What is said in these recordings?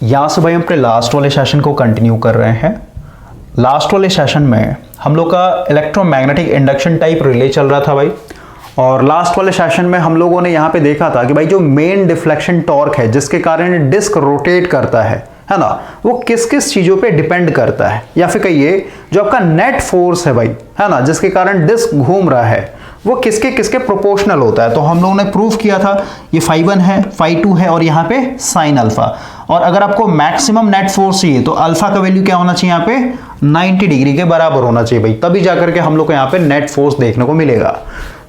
यहाँ से भाई हम अपने लास्ट वाले सेशन को कंटिन्यू कर रहे हैं। लास्ट वाले सेशन में हम लोग का इलेक्ट्रोमैग्नेटिक इंडक्शन टाइप रिले चल रहा था भाई, और लास्ट वाले सेशन में हम लोगों ने यहाँ पे देखा था कि भाई जो मेन डिफ्लेक्शन टॉर्क है जिसके कारण डिस्क रोटेट करता है ना, वो किस किस चीज़ों पे डिपेंड करता है, या फिर कहिए जो आपका नेट फोर्स है भाई, है ना, जिसके कारण डिस्क घूम रहा है वो किसके किसके प्रोपोर्शनल होता है। तो हम लोगों ने प्रूव किया था ये φ1 है, φ2 है और यहाँ पे साइन अल्फा। और अगर आपको मैक्सिमम नेट फोर्स चाहिए तो अल्फा का वैल्यू क्या होना चाहिए, यहाँ पे 90 डिग्री के बराबर होना चाहिए भाई, तभी जाकर के हम लोग को यहाँ पे नेट फोर्स देखने को मिलेगा।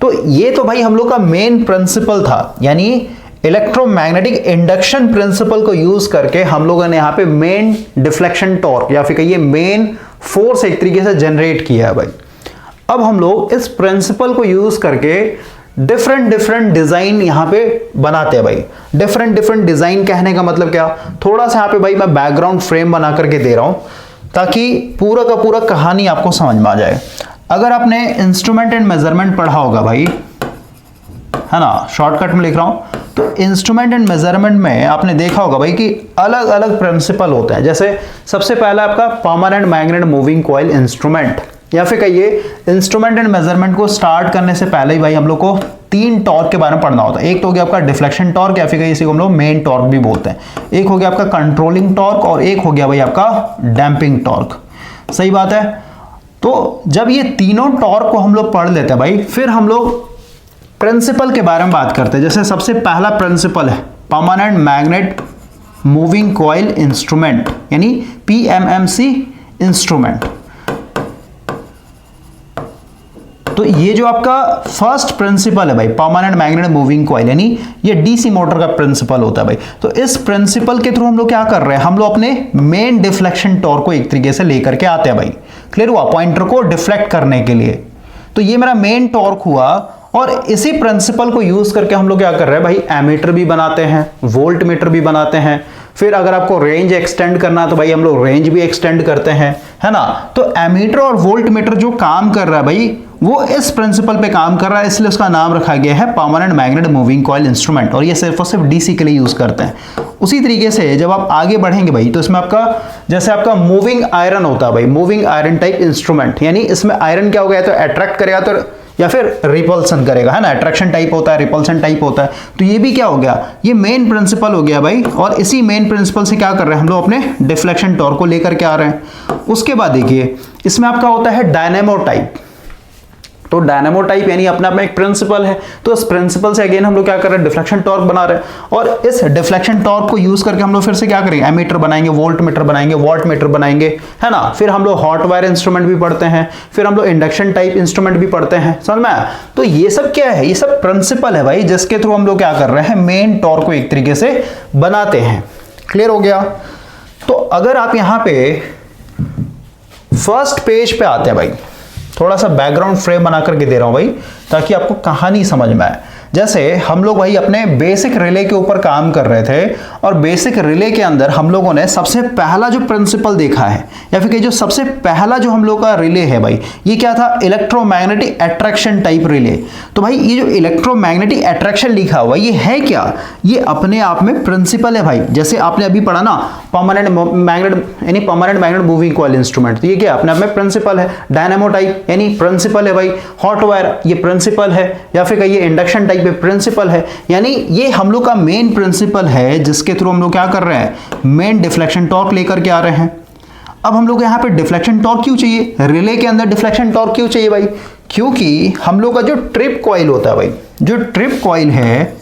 तो ये तो भाई हम लोग का मेन प्रिंसिपल था, यानी इलेक्ट्रोमैग्नेटिक इंडक्शन प्रिंसिपल को यूज करके हम लोगों ने यहाँ पे मेन डिफ्लेक्शन टॉर्क या फिर कहिए मेन फोर्स एक तरीके से जनरेट किया है भाई। अब हम लोग इस प्रिंसिपल को यूज करके डिफरेंट डिजाइन यहां पे बनाते हैं भाई। डिफरेंट डिजाइन कहने का मतलब क्या, थोड़ा सा यहां पे भाई मैं बैकग्राउंड फ्रेम बना करके दे रहा हूं ताकि पूरा का पूरा कहानी आपको समझ में आ जाए। अगर आपने इंस्ट्रूमेंट एंड मेजरमेंट पढ़ा होगा भाई, है ना, शॉर्टकट में लिख रहा हूं, तो इंस्ट्रूमेंट एंड मेजरमेंट में आपने देखा होगा भाई कि अलग अलग प्रिंसिपल होते हैं। जैसे सबसे पहला आपका permanent magnet moving coil instrument, या फिर कहिए इंस्ट्रूमेंट एंड मेजरमेंट को स्टार्ट करने से पहले ही भाई हम लोग को 3 टॉर्क के बारे में पढ़ना होता है। एक तो हो गया आपका डिफ्लेक्शन टॉर्क, या फिर इसी को हम लोग मेन टॉर्क भी बोलते हैं। एक हो गया आपका कंट्रोलिंग टॉर्क और एक हो गया भाई आपका डैम्पिंग टॉर्क। सही बात है। तो जब ये तीनों टॉर्क को हम लोग पढ़ लेते हैं भाई, फिर हम लोग प्रिंसिपल के बारे में बात करते हैं। जैसे सबसे पहला प्रिंसिपल है permanent magnet moving coil instrument, यानी PMMC इंस्ट्रूमेंट। तो ये जो आपका फर्स्ट प्रिंसिपल है भाई परमानेंट मैग्नेट मूविंग कॉइल, यानी ये डीसी मोटर का प्रिंसिपल होता है भाई। तो इस प्रिंसिपल के थ्रू हम लोग क्या कर रहे हैं, हम लोग अपने मेन डिफ्लेक्शन टॉर्क को एक तरीके से लेकर के आते हैं भाई। क्लियर हुआ, पॉइंटर को डिफ्लेक्ट करने के लिए। तो ये मेरा मेन टॉर्क हुआ, और इसी प्रिंसिपल को यूज करके हम लोग क्या कर रहे हैं भाई, एमीटर भी बनाते हैं, वोल्ट मीटर भी बनाते हैं। फिर अगर आपको रेंज एक्सटेंड करना है तो भाई हम लोग रेंज भी एक्सटेंड करते हैं, है ना। तो एमीटर और वोल्ट मीटर जो काम कर रहा है भाई, वो इस प्रिंसिपल पे काम कर रहा है, इसलिए उसका नाम रखा गया है permanent magnet moving coil instrument. और ये सिर्फ और सिर्फ डीसी के लिए यूज करते हैं। उसी तरीके से जब आप आगे बढ़ेंगे भाई, तो इसमें आपका जैसे आपका मूविंग आयरन होता है भाई, मूविंग आयरन टाइप इंस्ट्रूमेंट, यानी इसमें आयरन क्या हो गया, तो अट्रैक्ट करेगा तो या फिर रिपल्सन करेगा, है ना। अट्रैक्शन टाइप होता है, रिपल्सन टाइप होता है। तो ये भी क्या हो गया, ये मेन प्रिंसिपल हो गया भाई। और इसी मेन प्रिंसिपल से क्या कर रहे हैं हम लोग, अपने डिफ्लेक्शन टॉर्क को लेकर के आ रहे हैं। उसके बाद देखिए इसमें आपका होता है डायनेमो टाइप। तो डायनेमो टाइप यानी अपना अपना एक प्रिंसिपल है। तो इस प्रिंसिपल से अगेन हम लोग क्या कर रहे हैं, डिफ्लेक्शन टॉर्क बना रहे हैं। और इस डिफ्लेक्शन टॉर्क को यूज करके हम लोग फिर से क्या करेंगे, एमीटर बनाएंगे, वोल्ट मीटर बनाएंगे, वॉट मीटर बनाएंगे, है ना। फिर हम लोग हॉट वायर इंस्ट्रूमेंट भी पढ़ते हैं, फिर हम लोग इंडक्शन टाइप इंस्ट्रूमेंट भी पढ़ते हैं, समझ में आया। तो ये सब क्या है, ये सब प्रिंसिपल है भाई, जिसके थ्रू हम लोग क्या कर रहे हैं, मेन टॉर्क को एक तरीके से बनाते हैं। क्लियर हो गया। तो अगर आप यहां पे फर्स्ट पेज पे आते हैं भाई, थोड़ा सा बैकग्राउंड फ्रेम बना करके दे रहा हूं भाई ताकि आपको कहानी समझ में आए। जैसे हम लोग भाई अपने बेसिक रिले के ऊपर काम कर रहे थे, और बेसिक रिले के अंदर हम लोगों ने सबसे पहला जो प्रिंसिपल देखा है, या फिर जो सबसे पहला जो हम लोग का रिले है भाई, ये क्या था, इलेक्ट्रोमैग्नेटिक अट्रैक्शन टाइप रिले। तो भाई ये जो इलेक्ट्रोमैग्नेटिक अट्रैक्शन लिखा हुआ ये है क्या, ये अपने आप में प्रिंसिपल है भाई। जैसे आपने अभी पढ़ा ना परमानेंट मैग्नेट यानी permanent magnet moving coil instrument, तो ये क्या अपने आप में प्रिंसिपल है। डायनेमो टाइप यानी प्रिंसिपल है भाई। हॉट वायर ये प्रिंसिपल है, या फिर कहिए इंडक्शन टाइप पे प्रिंसिपल है। यानी ये हम लोग का मेन प्रिंसिपल है, जिसके थ्रू हम लोग क्या कर रहे हैं, मेन डिफ्लेक्शन टॉर्क लेकर के आ रहे हैं। अब हम लोग यहाँ पे डिफ्लेक्शन टॉर्क क्यों चाहिए, रिले के अंदर डिफ्लेक्शन टॉर्क क्यों चाहिए भाई, क्योंकि हम लोग का जो ट्रिप कॉइल होता है भाई, जो ट्रिप कॉइल है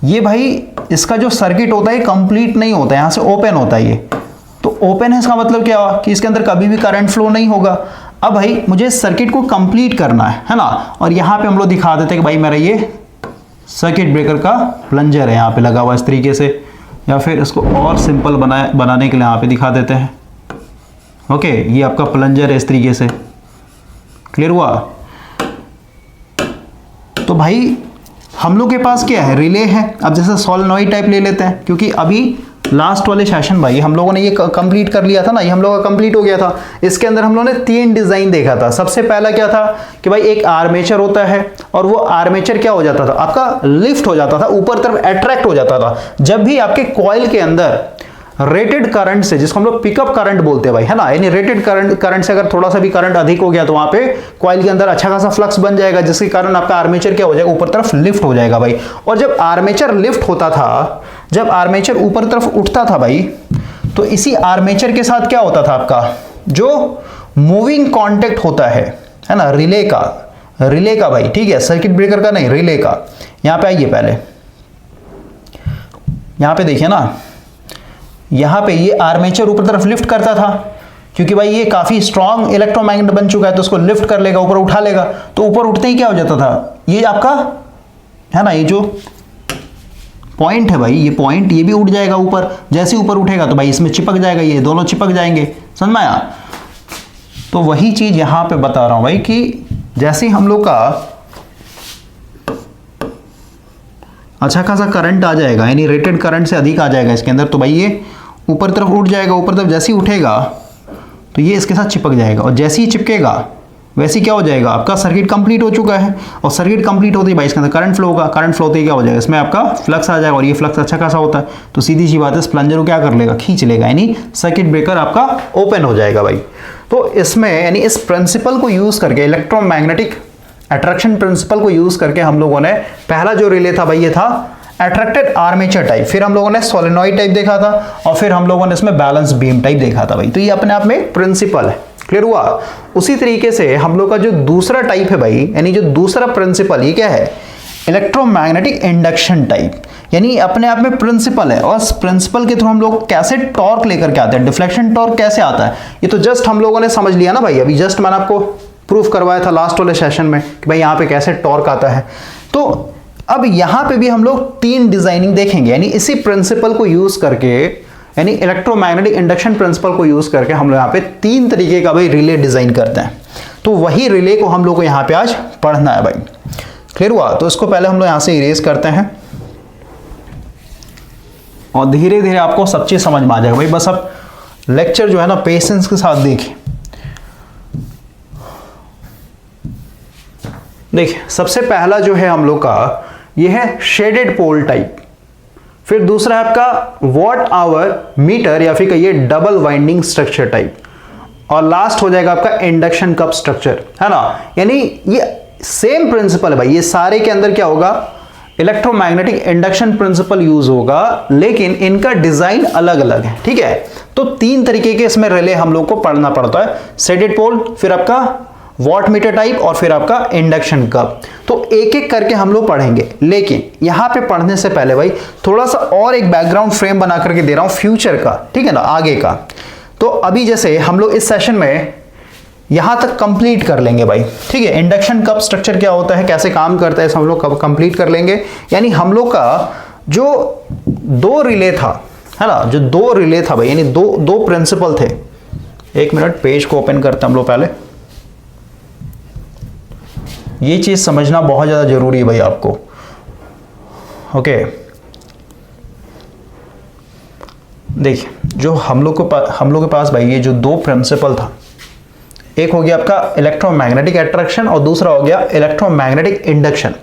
ये भाई, इसका जो सर्किट होता है कंप्लीट नहीं होता है, यहां से ओपन होता है ये। तो ओपन है इसका मतलब क्या हुआ कि इसके अंदर कभी भी करंट फ्लो नहीं होगा। अब भाई मुझे इस सर्किट को कंप्लीट करना है ना। और यहां पे हम लोग दिखा देते हैं कि भाई मेरा ये सर्किट ब्रेकर का प्लंजर है यहाँ पे लगा हुआ इस तरीके से, या फिर इसको और सिंपल बनाने के लिए यहाँ पे दिखा देते हैं। ओके, ये आपका प्लंजर है इस तरीके से। क्लियर हुआ। तो भाई हम लोग के पास क्या है, रिले है। अब जैसे सोलेनॉइड टाइप ले लेते हैं, क्योंकि अभी लास्ट वाले सेशन भाई हम लोगों ने ये कंप्लीट कर लिया था ना, ये हम लोगों का कंप्लीट हो गया था। इसके अंदर हम लोगों ने 3 डिजाइन देखा था। सबसे पहला क्या था कि भाई एक आर्मेचर होता है और वो आर्मेचर क्या हो जाता था, आपका लिफ्ट हो जाता था, ऊपर तरफ अट्रैक्ट हो जाता था जब भी आपके कॉइल के अंदर रेटेड करंट से, जिसको हम लोग पिकअप करंट बोलते हैं भाई, है ना, यानी रेटेड करंट से अगर थोड़ा सा भी करंट अधिक हो गया तो वहां पे कॉइल के अंदर अच्छा खासा फ्लक्स बन जाएगा, जिसके कारण आपका आर्मेचर क्या हो जाएगा, ऊपर तरफ लिफ्ट हो जाएगा भाई। और जब आर्मेचर लिफ्ट होता था, जब आर्मेचर ऊपर तरफ उठता था भाई, तो इसी आर्मेचर के साथ क्या होता था, आपका जो मूविंग कॉन्टेक्ट होता है ना, रिले का भाई, ठीक है, सर्किट ब्रेकर का नहीं, रिले का। यहां पे आइए, पहले यहां पे देखिए ना, यहां पे ये आर्मेचर ऊपर तरफ लिफ्ट करता था, क्योंकि भाई ये काफी स्ट्रॉन्ग इलेक्ट्रोमैग्नेट बन चुका है, तो उसको लिफ्ट कर लेगा, ऊपर उठा लेगा। तो ऊपर उठते ही क्या हो जाता था, ये आपका है ना, ये जो पॉइंट है भाई, ये पॉइंट ये भी उठ जाएगा ऊपर। जैसे ऊपर उठेगा तो भाई इसमें चिपक जाएगा, ये दोनों चिपक जाएंगे, समझ में आया। तो वही चीज यहां पे बता रहा हूं भाई कि जैसे हम लोग का अच्छा खासा करंट आ जाएगा, यानी रेटेड करंट से अधिक आ जाएगा इसके अंदर, तो भाई ये ऊपर तरफ उठ जाएगा। ऊपर तरफ जैसे ही उठेगा तो ये इसके साथ चिपक जाएगा, और जैसे ही चिपकेगा वैसे ही क्या हो जाएगा, आपका सर्किट कंप्लीट हो चुका है। और सर्किट कंप्लीट होते ही भाई इसके अंदर करंट फ्लो होगा, करंट फ्लो होते ही क्या हो जाएगा, इसमें आपका फ्लक्स आ जाएगा, और ये फ्लक्स अच्छा खासा होता है, तो सीधी सी बात है, स्प्लंजर को क्या कर लेगा, खींच लेगा, यानी सर्किट ब्रेकर आपका ओपन हो जाएगा भाई। तो इसमें यानी इस प्रिंसिपल को यूज करके, इलेक्ट्रोमैग्नेटिक अट्रैक्शन प्रिंसिपल को यूज करके हम लोगों ने पहला जो रिले था भाई, ये था अट्रैक्टेड आर्मेचर टाइप, फिर हम लोगों ने सोलेनॉइड टाइप देखा था, और फिर हम लोगों ने इसमें बैलेंस बीम टाइप देखा था भाई। तो ये अपने आप में एक प्रिंसिपल है, क्लियर हुआ। उसी तरीके से हम लोग का जो दूसरा टाइप है भाई, यानी जो दूसरा प्रिंसिपल, ये क्या है, इलेक्ट्रोमैग्नेटिक इंडक्शन टाइप, यानी अपने आप में प्रिंसिपल है। और इस प्रिंसिपल के थ्रू हम लोग कैसे टॉर्क लेकर के आते हैं, डिफ्लेक्शन टॉर्क कैसे आता है, ये तो जस्ट हम लोगों ने समझ लिया ना भाई, अभी जस्ट मैंने आपको प्रूफ करवाया था लास्ट वाले सेशन में कि भाई यहाँ पे कैसे टॉर्क आता है। तो अब यहां पे भी हम लोग 3 डिजाइनिंग देखेंगे, यानी इसी प्रिंसिपल को यूज करके, यानी इलेक्ट्रोमैग्नेटिक इंडक्शन प्रिंसिपल को यूज करके हम लोग यहां पे 3 तरीके का भाई रिले डिजाइन करते हैं। तो वही रिले को हम लोग को यहां पे आज पढ़ना है भाई, क्लियर हुआ। तो इसको पहले हम लोग यहां से इरेज करते हैं, और धीरे धीरे आपको सब चीज समझ में आ जाएगा भाई। बस अब लेक्चर जो है ना पेशेंस के साथ देखिए। देखिए सबसे पहला जो है हम लोग का ये है शेडेड पोल टाइप, फिर दूसरा है आपका वॉट आवर मीटर या फिर कहिए डबल वाइंडिंग स्ट्रक्चर टाइप, और लास्ट हो जाएगा आपका इंडक्शन कप स्ट्रक्चर, है ना। यानी ये सेम प्रिंसिपल है भाई, ये सारे के अंदर क्या होगा, इलेक्ट्रोमैग्नेटिक इंडक्शन प्रिंसिपल यूज होगा, लेकिन इनका डिजाइन अलग अलग है, ठीक है। तो 3 तरीके के इसमें रिले हम लोग को पढ़ना पड़ता है, शेडेड पोल, फिर आपका वॉट मीटर टाइप, और फिर आपका इंडक्शन कप। तो एक एक करके हम लोग पढ़ेंगे, लेकिन यहां पे पढ़ने से पहले भाई थोड़ा सा और एक बैकग्राउंड फ्रेम बना करके दे रहा हूं फ्यूचर का, ठीक है ना, आगे का। तो अभी जैसे हम लोग इस सेशन में यहां तक कंप्लीट कर लेंगे भाई, ठीक है। इंडक्शन कप स्ट्रक्चर क्या होता है, कैसे काम करता है, हम लोग कब कंप्लीट कर लेंगे। यानी हम लोग का जो 2 रिले था, है ना, जो 2 रिले था भाई, यानी दो प्रिंसिपल थे। एक मिनट, पेज को ओपन करते हैं हम लोग पहले। ये चीज समझना बहुत ज्यादा जरूरी है भाई आपको, ओके। देखिए जो हम लोग के पास भाई ये जो 2 प्रिंसिपल था, एक हो गया आपका इलेक्ट्रोमैग्नेटिक अट्रैक्शन और दूसरा हो गया इलेक्ट्रोमैग्नेटिक इंडक्शन।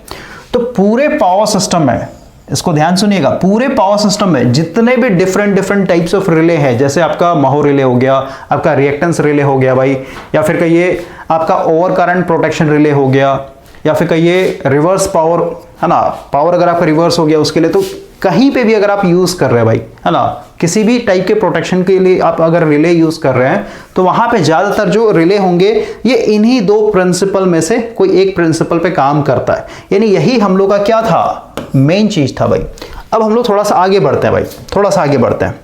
तो पूरे पावर सिस्टम में, इसको ध्यान सुनिएगा, पूरे पावर सिस्टम में जितने भी डिफरेंट टाइप्स ऑफ रिले हैं, जैसे आपका महो रिले हो गया, आपका रिएक्टेंस रिले हो गया भाई, या फिर कहिए आपका ओवर करंट प्रोटेक्शन रिले हो गया, या फिर कहिए रिवर्स पावर, है ना, पावर अगर आपका रिवर्स हो गया उसके लिए, तो कहीं पे भी अगर आप यूज कर रहे हैं भाई, है ना, किसी भी टाइप के प्रोटेक्शन के लिए आप अगर रिले यूज कर रहे हैं, तो वहां पे ज्यादातर जो रिले होंगे ये इन्हीं 2 प्रिंसिपल में से कोई एक प्रिंसिपल पे काम करता है। यानी यही हम लोग का क्या था, मेन चीज था भाई। अब हम लोग थोड़ा सा आगे बढ़ते हैं भाई, थोड़ा सा आगे बढ़ते हैं,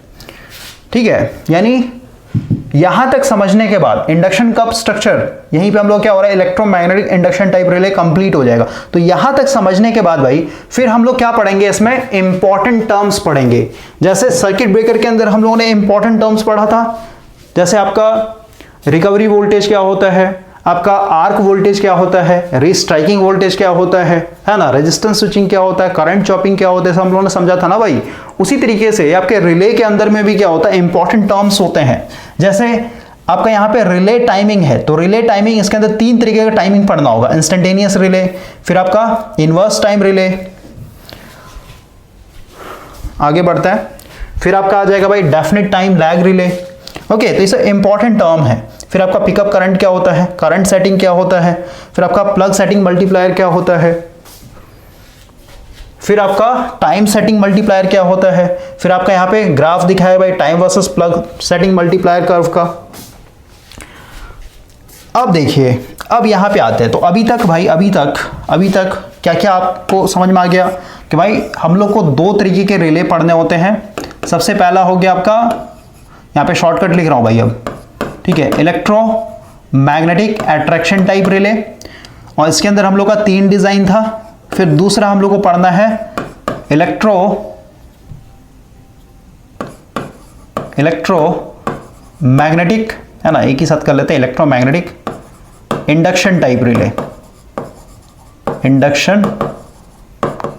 ठीक है। यानी यहां तक समझने के बाद इंडक्शन कप स्ट्रक्चर, यहीं पे हम लोग क्या हो रहा है, electromagnetic induction type relay complete हो जाएगा। तो यहां तक समझने के बाद भाई फिर हम लोग क्या पढ़ेंगे, इसमें इंपॉर्टेंट टर्म्स पढ़ेंगे। जैसे सर्किट ब्रेकर के अंदर हम लोगों ने इंपॉर्टेंट टर्म्स पढ़ा था, जैसे आपका रिकवरी वोल्टेज क्या होता है, आपका आर्क वोल्टेज क्या होता है, रीस्ट्राइकिंग वोल्टेज क्या होता है ना, रेजिस्टेंस स्विचिंग क्या होता है, करंट चॉपिंग क्या होता है, सब हम लोगों ने समझा था ना भाई। उसी तरीके से आपके रिले के अंदर में भी क्या होता है, इंपॉर्टेंट टर्म्स होते हैं। जैसे आपका यहाँ पे रिले टाइमिंग है, तो रिले टाइमिंग, इसके अंदर 3 तरीके का टाइमिंग पढ़ना होगा, इंस्टेंटेनियस रिले, फिर आपका इनवर्स टाइम रिले, आगे बढ़ता है, फिर आपका आ जाएगा भाई definite time lag relay. Okay, तो इसे इंपॉर्टेंट टर्म है। फिर आपका पिकअप करंट क्या होता है, करंट सेटिंग क्या होता है, फिर आपका प्लग सेटिंग मल्टीप्लायर क्या होता है, फिर आपका टाइम सेटिंग मल्टीप्लायर क्या होता है, फिर आपका यहाँ पे ग्राफ दिखाया भाई time versus plug setting multiplier curve का। अब देखिए, अब यहाँ पे आते हैं, तो अभी तक भाई, अभी तक क्या क्या आपको समझ में आ गया कि भाई हम लोग को 2 तरीके के रिले पढ़ने होते हैं। सबसे पहला हो गया आपका, यहाँ पे शॉर्टकट लिख रहा हूँ भाई अब, ठीक है, इलेक्ट्रोमैग्नेटिक अट्रैक्शन टाइप रिले, और इसके अंदर हम लोग का 3 डिजाइन था। फिर दूसरा हम लोग को पढ़ना है इलेक्ट्रोमैग्नेटिक, है ना, एक ही साथ कर लेते हैं, electromagnetic induction type relay, induction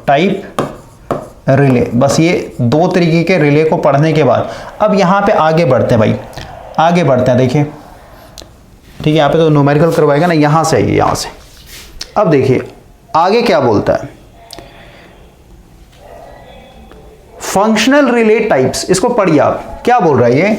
type relay. बस ये 2 तरीके के रिले को पढ़ने के बाद अब यहां पे आगे बढ़ते हैं भाई, आगे बढ़ते हैं। देखिए, ठीक है, यहाँ पे तो न्यूमेरिकल करवाएगा ना, यहां से आइए, यहां से। अब देखिए आगे क्या बोलता है, फंक्शनल रिले टाइप्स, इसको पढ़िए आप, क्या बोल रहा है ये,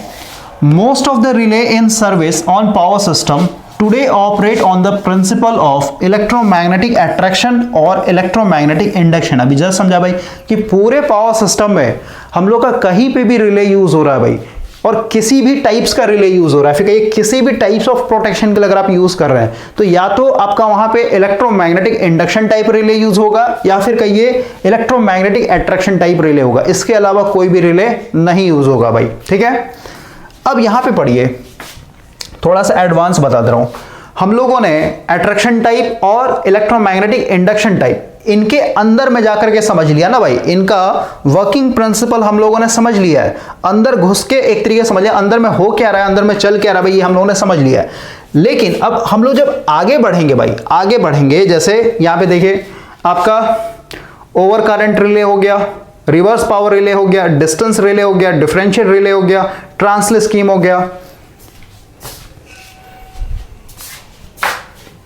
most of the relay in service on power system today operate on the principle of electromagnetic attraction और इलेक्ट्रोमैग्नेटिक इंडक्शन। अभी जस्ट समझा भाई कि पूरे पावर सिस्टम में हम लोग का कहीं पे भी रिले यूज हो रहा है भाई, और किसी भी टाइप्स का रिले यूज हो रहा है, फिर कहिए किसी भी टाइप्स ऑफ प्रोटेक्शन के लिए अगर आप यूज कर रहे हैं, तो या तो आपका वहां पे electromagnetic induction type relay use होगा, या फिर कहिए इलेक्ट्रोमैग्नेटिक अट्रैक्शन टाइप रिले होगा। इसके अलावा कोई भी रिले नहीं यूज होगा भाई, ठीक है। अब यहां पे पढ़िए, थोड़ा सा एडवांस बता दे रहा हूं, हम लोगों ने अट्रैक्शन टाइप और इलेक्ट्रोमैग्नेटिक इंडक्शन टाइप, इनके अंदर में जाकर के समझ लिया ना भाई, इनका वर्किंग प्रिंसिपल हम लोगों ने समझ लिया है, अंदर घुस के एक तरीके से समझ लिया, अंदर में हो क्या रहा है, अंदर में चल क्या रहा है भाई, ये हम लोगों ने समझ लिया है। लेकिन अब हम लोग जब आगे बढ़ेंगे भाई, आगे बढ़ेंगे, जैसे यहां पे देखिए आपका ओवर करंट रिले हो गया, रिवर्स पावर रिले हो गया, डिस्टेंस रिले हो गया, डिफरेंशियल रिले हो गया, ट्रांसले स्कीम हो गया,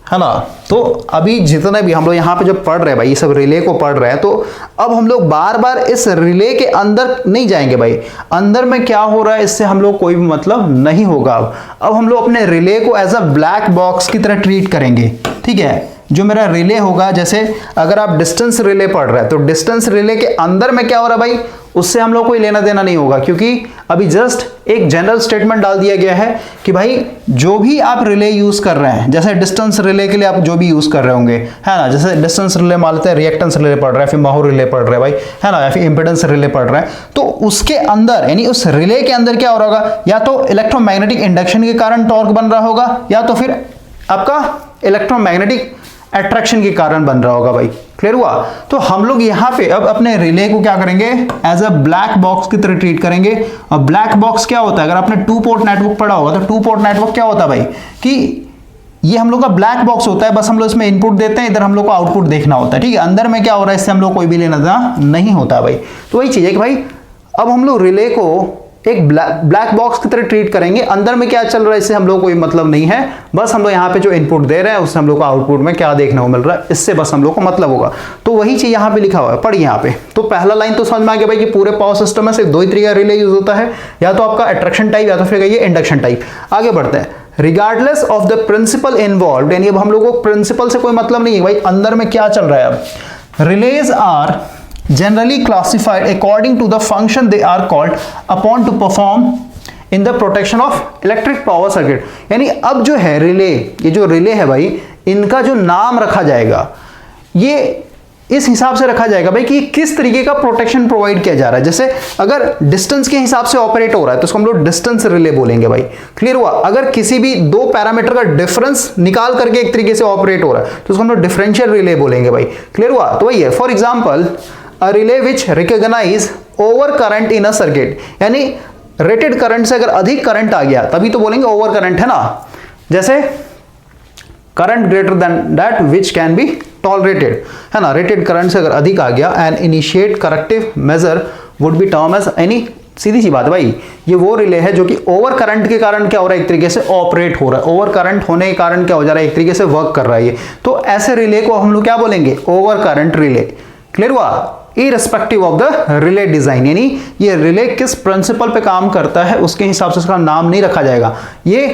है ना। तो अभी जितने भी हम लोग यहाँ पे जो पढ़ रहे हैं भाई, ये सब रिले को पढ़ रहे हैं, तो अब हम लोग बार बार इस रिले के अंदर नहीं जाएंगे भाई, अंदर में क्या हो रहा है इससे हम लोग कोई भी मतलब नहीं होगा। अब हम लोग अपने रिले को एज अ ब्लैक बॉक्स की तरह ट्रीट करेंगे, ठीक है। जो मेरा रिले होगा, जैसे अगर आप डिस्टेंस रिले पढ़ रहे हैं, तो डिस्टेंस रिले के अंदर में क्या हो रहा है भाई, उससे हम लोग कोई लेना देना नहीं होगा, क्योंकि अभी जस्ट एक जनरल स्टेटमेंट डाल दिया गया है कि भाई जो भी आप रिले यूज कर रहे हैं, जैसे डिस्टेंस रिले के लिए आप जो भी यूज कर रहे होंगे, है ना, जैसे डिस्टेंस रिले मान लेते हैं, रिएक्टेंस रिले पढ़ रहे हैं, फिर माहौर रिले पढ़ रहे हैं भाई, है ना, या फिर इंपेडेंस रिले पढ़ रहे हैं, तो उसके अंदर यानी उस रिले के अंदर क्या हो रहा होगा, या तो इलेक्ट्रोमैग्नेटिक इंडक्शन के कारण टॉर्क बन रहा होगा, या तो फिर आपका इलेक्ट्रोमैग्नेटिक अट्रैक्शन के कारण बन रहा होगा भाई। क्लियर हुआ। तो हम लोग यहां पे अब अपने रिले को क्या करेंगे, एज अ ब्लैक बॉक्स की तरह ट्रीट करेंगे। और ब्लैक बॉक्स क्या होता है, अगर आपने 2 पोर्ट नेटवर्क पढ़ा होगा तो 2 पोर्ट नेटवर्क क्या होता है भाई, कि ये हम लोग का ब्लैक बॉक्स होता है, बस हम लोग इसमें इनपुट देते हैं, इधर हम लोग को आउटपुट देखना होता है, ठीक है। अंदर में क्या हो रहा है इससे हम लोग कोई भी लेना देना नहीं होता है भाई। तो वही चीज है कि भाई अब हम लोग रिले को एक ब्लैक बॉक्स की तरह ट्रीट करेंगे, अंदर में क्या चल रहा है इससे हम लोग कोई मतलब नहीं है, बस हम लोग यहाँ पे जो इनपुट दे रहे हैं उससे हम लोग को आउटपुट में क्या देखने को मिल रहा है, इससे बस हम लोग को मतलब होगा। तो वही चीज यहाँ पे लिखा हुआ है, पढ़िए यहाँ पे। तो पहला लाइन तो समझ में आ गया भाई कि पूरे पावर सिस्टम में सिर्फ 2 ही तरीके का रिले यूज होता है, या तो आपका अट्रैक्शन टाइप या तो फिर कहिए इंडक्शन टाइप। आगे बढ़ते हैं, regardless of the principle involve, यानी अब हम लोग को प्रिंसिपल से कोई मतलब नहीं है भाई, अंदर में क्या चल रहा है। अब relays are generally classified according to the function they are called upon to perform in the protection of electric power circuit। यानी अब जो है रिले, ये जो रिले है भाई, इनका जो नाम रखा जाएगा ये इस हिसाब से रखा जाएगा भाई कि किस तरीके का प्रोटेक्शन प्रोवाइड किया जा रहा है। जैसे अगर डिस्टेंस के हिसाब से ऑपरेट हो रहा है तो उसको हम लोग डिस्टेंस रिले बोलेंगे भाई। क्लियर हुआ। अगर किसी भी 2 पैरामीटर का डिफरेंस निकाल करके एक तरीके से ऑपरेट हो रहा है तो उसको हम लोग डिफरेंशियल रिले बोलेंगे भाई। क्लियर हुआ। तो वही है, for example a relay which recognize over current in a circuit, यानी रेटेड करंट से अगर अधिक करंट आ गया तभी तो बोलेंगे ओवर करंट, है ना। जैसे current greater than that which can be tolerated, है ना, रेटेड करंट से अगर अधिक आ गया, and initiate corrective measure would be term as any, सीधी सी बात है भाई, ये वो रिले है जो कि ओवर करंट के कारण क्या हो रहा है, एक तरीके से ऑपरेट हो रहा है, ओवर करंट होने के कारण क्या हो जा रहा है, एक तरीके से वर्क कर रहा है ये, तो ऐसे रिले को हम लोग क्या बोलेंगे, ओवर करंट रिले। क्लियर हुआ, irrespective of the relay design, यानी ये रिले किस प्रिंसिपल पे काम करता है उसके हिसाब से इसका नाम नहीं रखा जाएगा, ये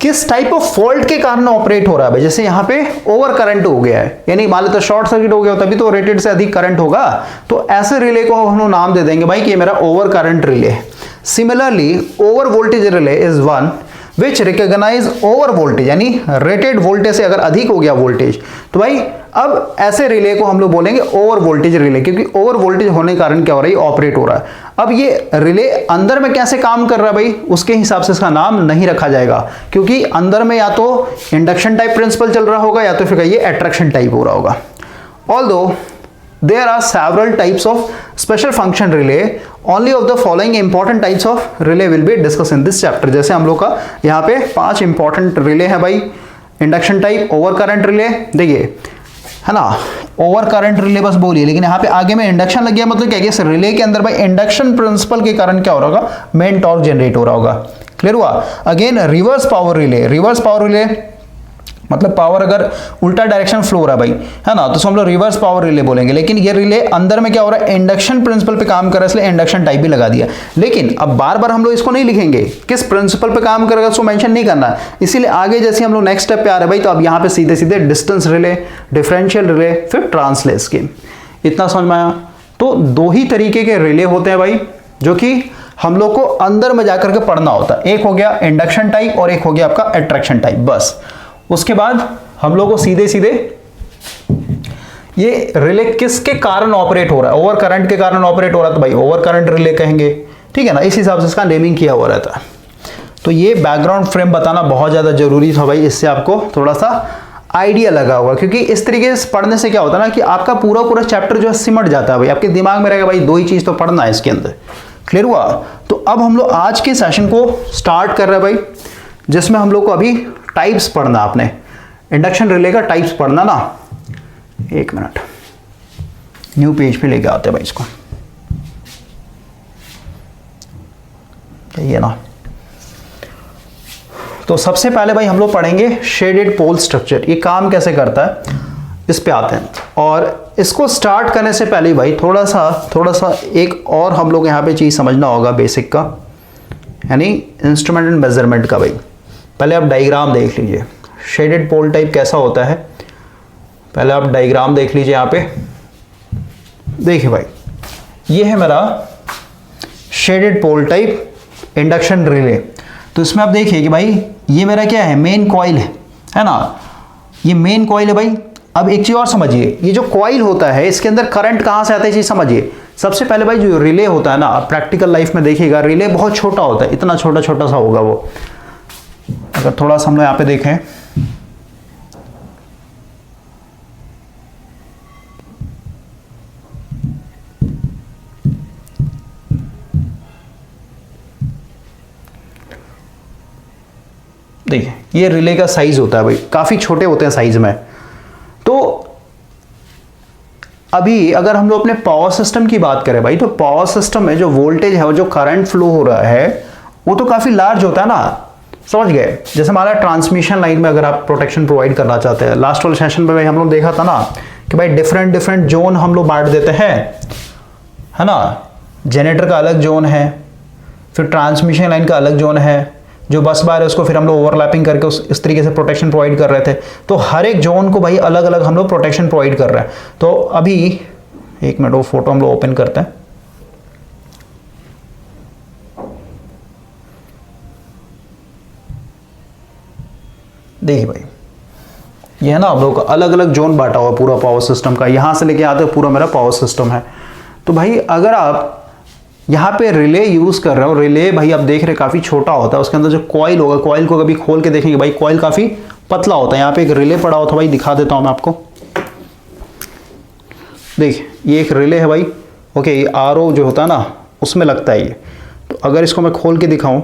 किस टाइप ऑफ फॉल्ट के कारण ऑपरेट हो रहा है भाई। जैसे यहां पे ओवर करंट हो गया है, यानी मान लो तो शॉर्ट सर्किट हो गया तभी तो रेटेड से अधिक करंट होगा, तो ऐसे रिले को हम लोग नाम दे देंगे भाई कि ये मेरा ओवर करंट रिले है। Similarly over voltage relay is one which recognise over voltage, यानी रेटेड वोल्टेज से अगर अधिक हो गया वोल्टेज, तो भाई अब ऐसे रिले को हम लोग बोलेंगे ओवर वोल्टेज रिले, क्योंकि ओवर वोल्टेज होने के कारण क्या हो रहा है, ऑपरेट हो रहा है। अब ये रिले अंदर में कैसे काम कर रहा है भाई, उसके हिसाब से इसका नाम नहीं रखा जाएगा, क्योंकि अंदर में या तो इंडक्शन टाइप प्रिंसिपल चल रहा होगा या तो फिर ये अट्रैक्शन टाइप हो रहा होगा। Although there are several types of special function relay, only of the following important types of relay will be discussed in this chapter। जैसे हम लोग का यहाँ पे 5 इंपॉर्टेंट रिले है भाई, induction type, over current relay, देखिए है ना, ओवर करंट रिले बस बोलिए, लेकिन यहाँ पे आगे में इंडक्शन लग गया, मतलब क्या है, इस रिले के अंदर भाई इंडक्शन प्रिंसिपल के कारण क्या हो रहा होगा, मेन टॉर्क जनरेट हो रहा होगा। क्लियर हुआ। Again reverse power relay, reverse power relay मतलब पावर अगर उल्टा डायरेक्शन फ्लो हो रहा है भाई, है ना, तो हम लोग रिवर्स पावर रिले बोलेंगे, लेकिन ये रिले अंदर में क्या हो रहा है, इंडक्शन प्रिंसिपल पे काम कर रहा है, इसलिए इंडक्शन टाइप भी लगा दिया। लेकिन अब बार बार हम लोग इसको नहीं लिखेंगे, किस प्रिंसिपल पे काम करेगा उसको मेंशन नहीं करना है, इसीलिए आगे जैसे हम लोग नेक्स्ट स्टेप पे आ रहे हैं भाई, तो अब यहाँ पे सीधे सीधे डिस्टेंस रिले, डिफरेंशियल रिले, फिर ट्रांसलेट स्कीम, इतना समझ में आया। तो 2 ही तरीके के रिले होते हैं भाई, जो कि हम लोग को अंदर में जाकर के पढ़ना होता है, एक हो गया इंडक्शन टाइप और एक हो गया आपका अट्रैक्शन टाइप, बस। उसके बाद हम लोग को सीधे सीधे ये रिले किसके कारण ऑपरेट हो रहा है, ओवर करंट के कारण ऑपरेट हो रहा है, तो भाई ओवर करंट रिले कहेंगे, ठीक है ना, इस हिसाब से इसका नेमिंग किया हुआ रहता है। तो ये बैकग्राउंड फ्रेम बताना बहुत ज्यादा जरूरी था भाई, इससे आपको थोड़ा सा आइडिया लगा होगा, क्योंकि इस तरीके से पढ़ने से क्या होता है ना कि आपका पूरा पूरा चैप्टर जो है सिमट जाता है भाई, आपके दिमाग में रहेगा भाई 2 ही चीज तो पढ़ना है इसके अंदर। क्लियर हुआ। तो अब हम लोग आज के सेशन को स्टार्ट कर रहे हैं भाई, जिसमें हम लोग को अभी टाइप्स पढ़ना, आपने इंडक्शन रिले का टाइप्स पढ़ना ना। 1 मिनट, न्यू पेज पे लेके आते हैं भाई इसको, ये ना। तो सबसे पहले भाई हम लोग पढ़ेंगे शेडेड पोल स्ट्रक्चर, ये काम कैसे करता है इस पे आते हैं। और इसको स्टार्ट करने से पहले भाई थोड़ा सा एक और हम लोग यहाँ पे चीज समझना होगा बेसिक का, यानी इंस्ट्रूमेंट एंड मेजरमेंट का। भाई पहले आप डायग्राम देख लीजिए, शेडेड पोल टाइप कैसा होता है, पहले आप डायग्राम देख लीजिए। यहाँ पे देखिए भाई, ये है मेरा shaded pole type induction relay. तो इसमें आप देखिए कि भाई ये मेरा क्या है, मेन कॉइल है ना, ये मेन कॉइल है भाई। अब एक चीज और समझिए, ये जो कॉइल होता है इसके अंदर करंट कहां से आता है, चीज समझिए। सबसे पहले भाई जो रिले होता है ना, आप प्रैक्टिकल लाइफ में देखिएगा, रिले बहुत छोटा होता है, इतना छोटा छोटा सा होगा वो। अगर थोड़ा सा हम लोग यहाँ पे देखें, देखिए ये रिले का साइज होता है भाई, काफी छोटे होते हैं साइज में। तो अभी अगर हम लोग अपने पावर सिस्टम की बात करें भाई, तो पावर सिस्टम में जो वोल्टेज है, जो करंट फ्लो हो रहा है, वो तो काफी लार्ज होता है ना, समझ गए। जैसे हमारा ट्रांसमिशन लाइन में अगर आप प्रोटेक्शन प्रोवाइड करना चाहते हैं, लास्ट वाले सेशन में भाई हम लोग देखा था ना कि भाई डिफरेंट डिफरेंट जोन हम लोग बांट देते हैं, है ना। जनरेटर का अलग जोन है, फिर ट्रांसमिशन लाइन का अलग जोन है, जो बस बार है उसको फिर हम लोग ओवरलैपिंग करके इस तरीके से प्रोटेक्शन प्रोवाइड कर रहे थे। तो हर एक जोन को भाई अलग अलग हम लोग प्रोटेक्शन प्रोवाइड कर रहे हैं। तो अभी 1 मिनट, वो फोटो हम लोग ओपन करते हैं। देखिए भाई, ये है ना हम लोग का अलग अलग जोन बांटा हुआ पूरा पावर सिस्टम का, यहां से लेके आते पूरा मेरा पावर सिस्टम है। तो भाई अगर आप यहाँ पे रिले यूज कर रहे हो, रिले भाई आप देख रहे काफी छोटा होता है, उसके अंदर जो कॉइल होगा, कॉइल को कभी खोल के देखेंगे भाई, कॉइल काफी पतला होता है। यहाँ पे एक रिले पड़ा होता है भाई, दिखा देता हूं मैं आपको। देखिए ये एक रिले है भाई, ओके, ये आरओ जो होता है ना उसमें लगता है ये। तो अगर इसको मैं खोल के दिखाऊं,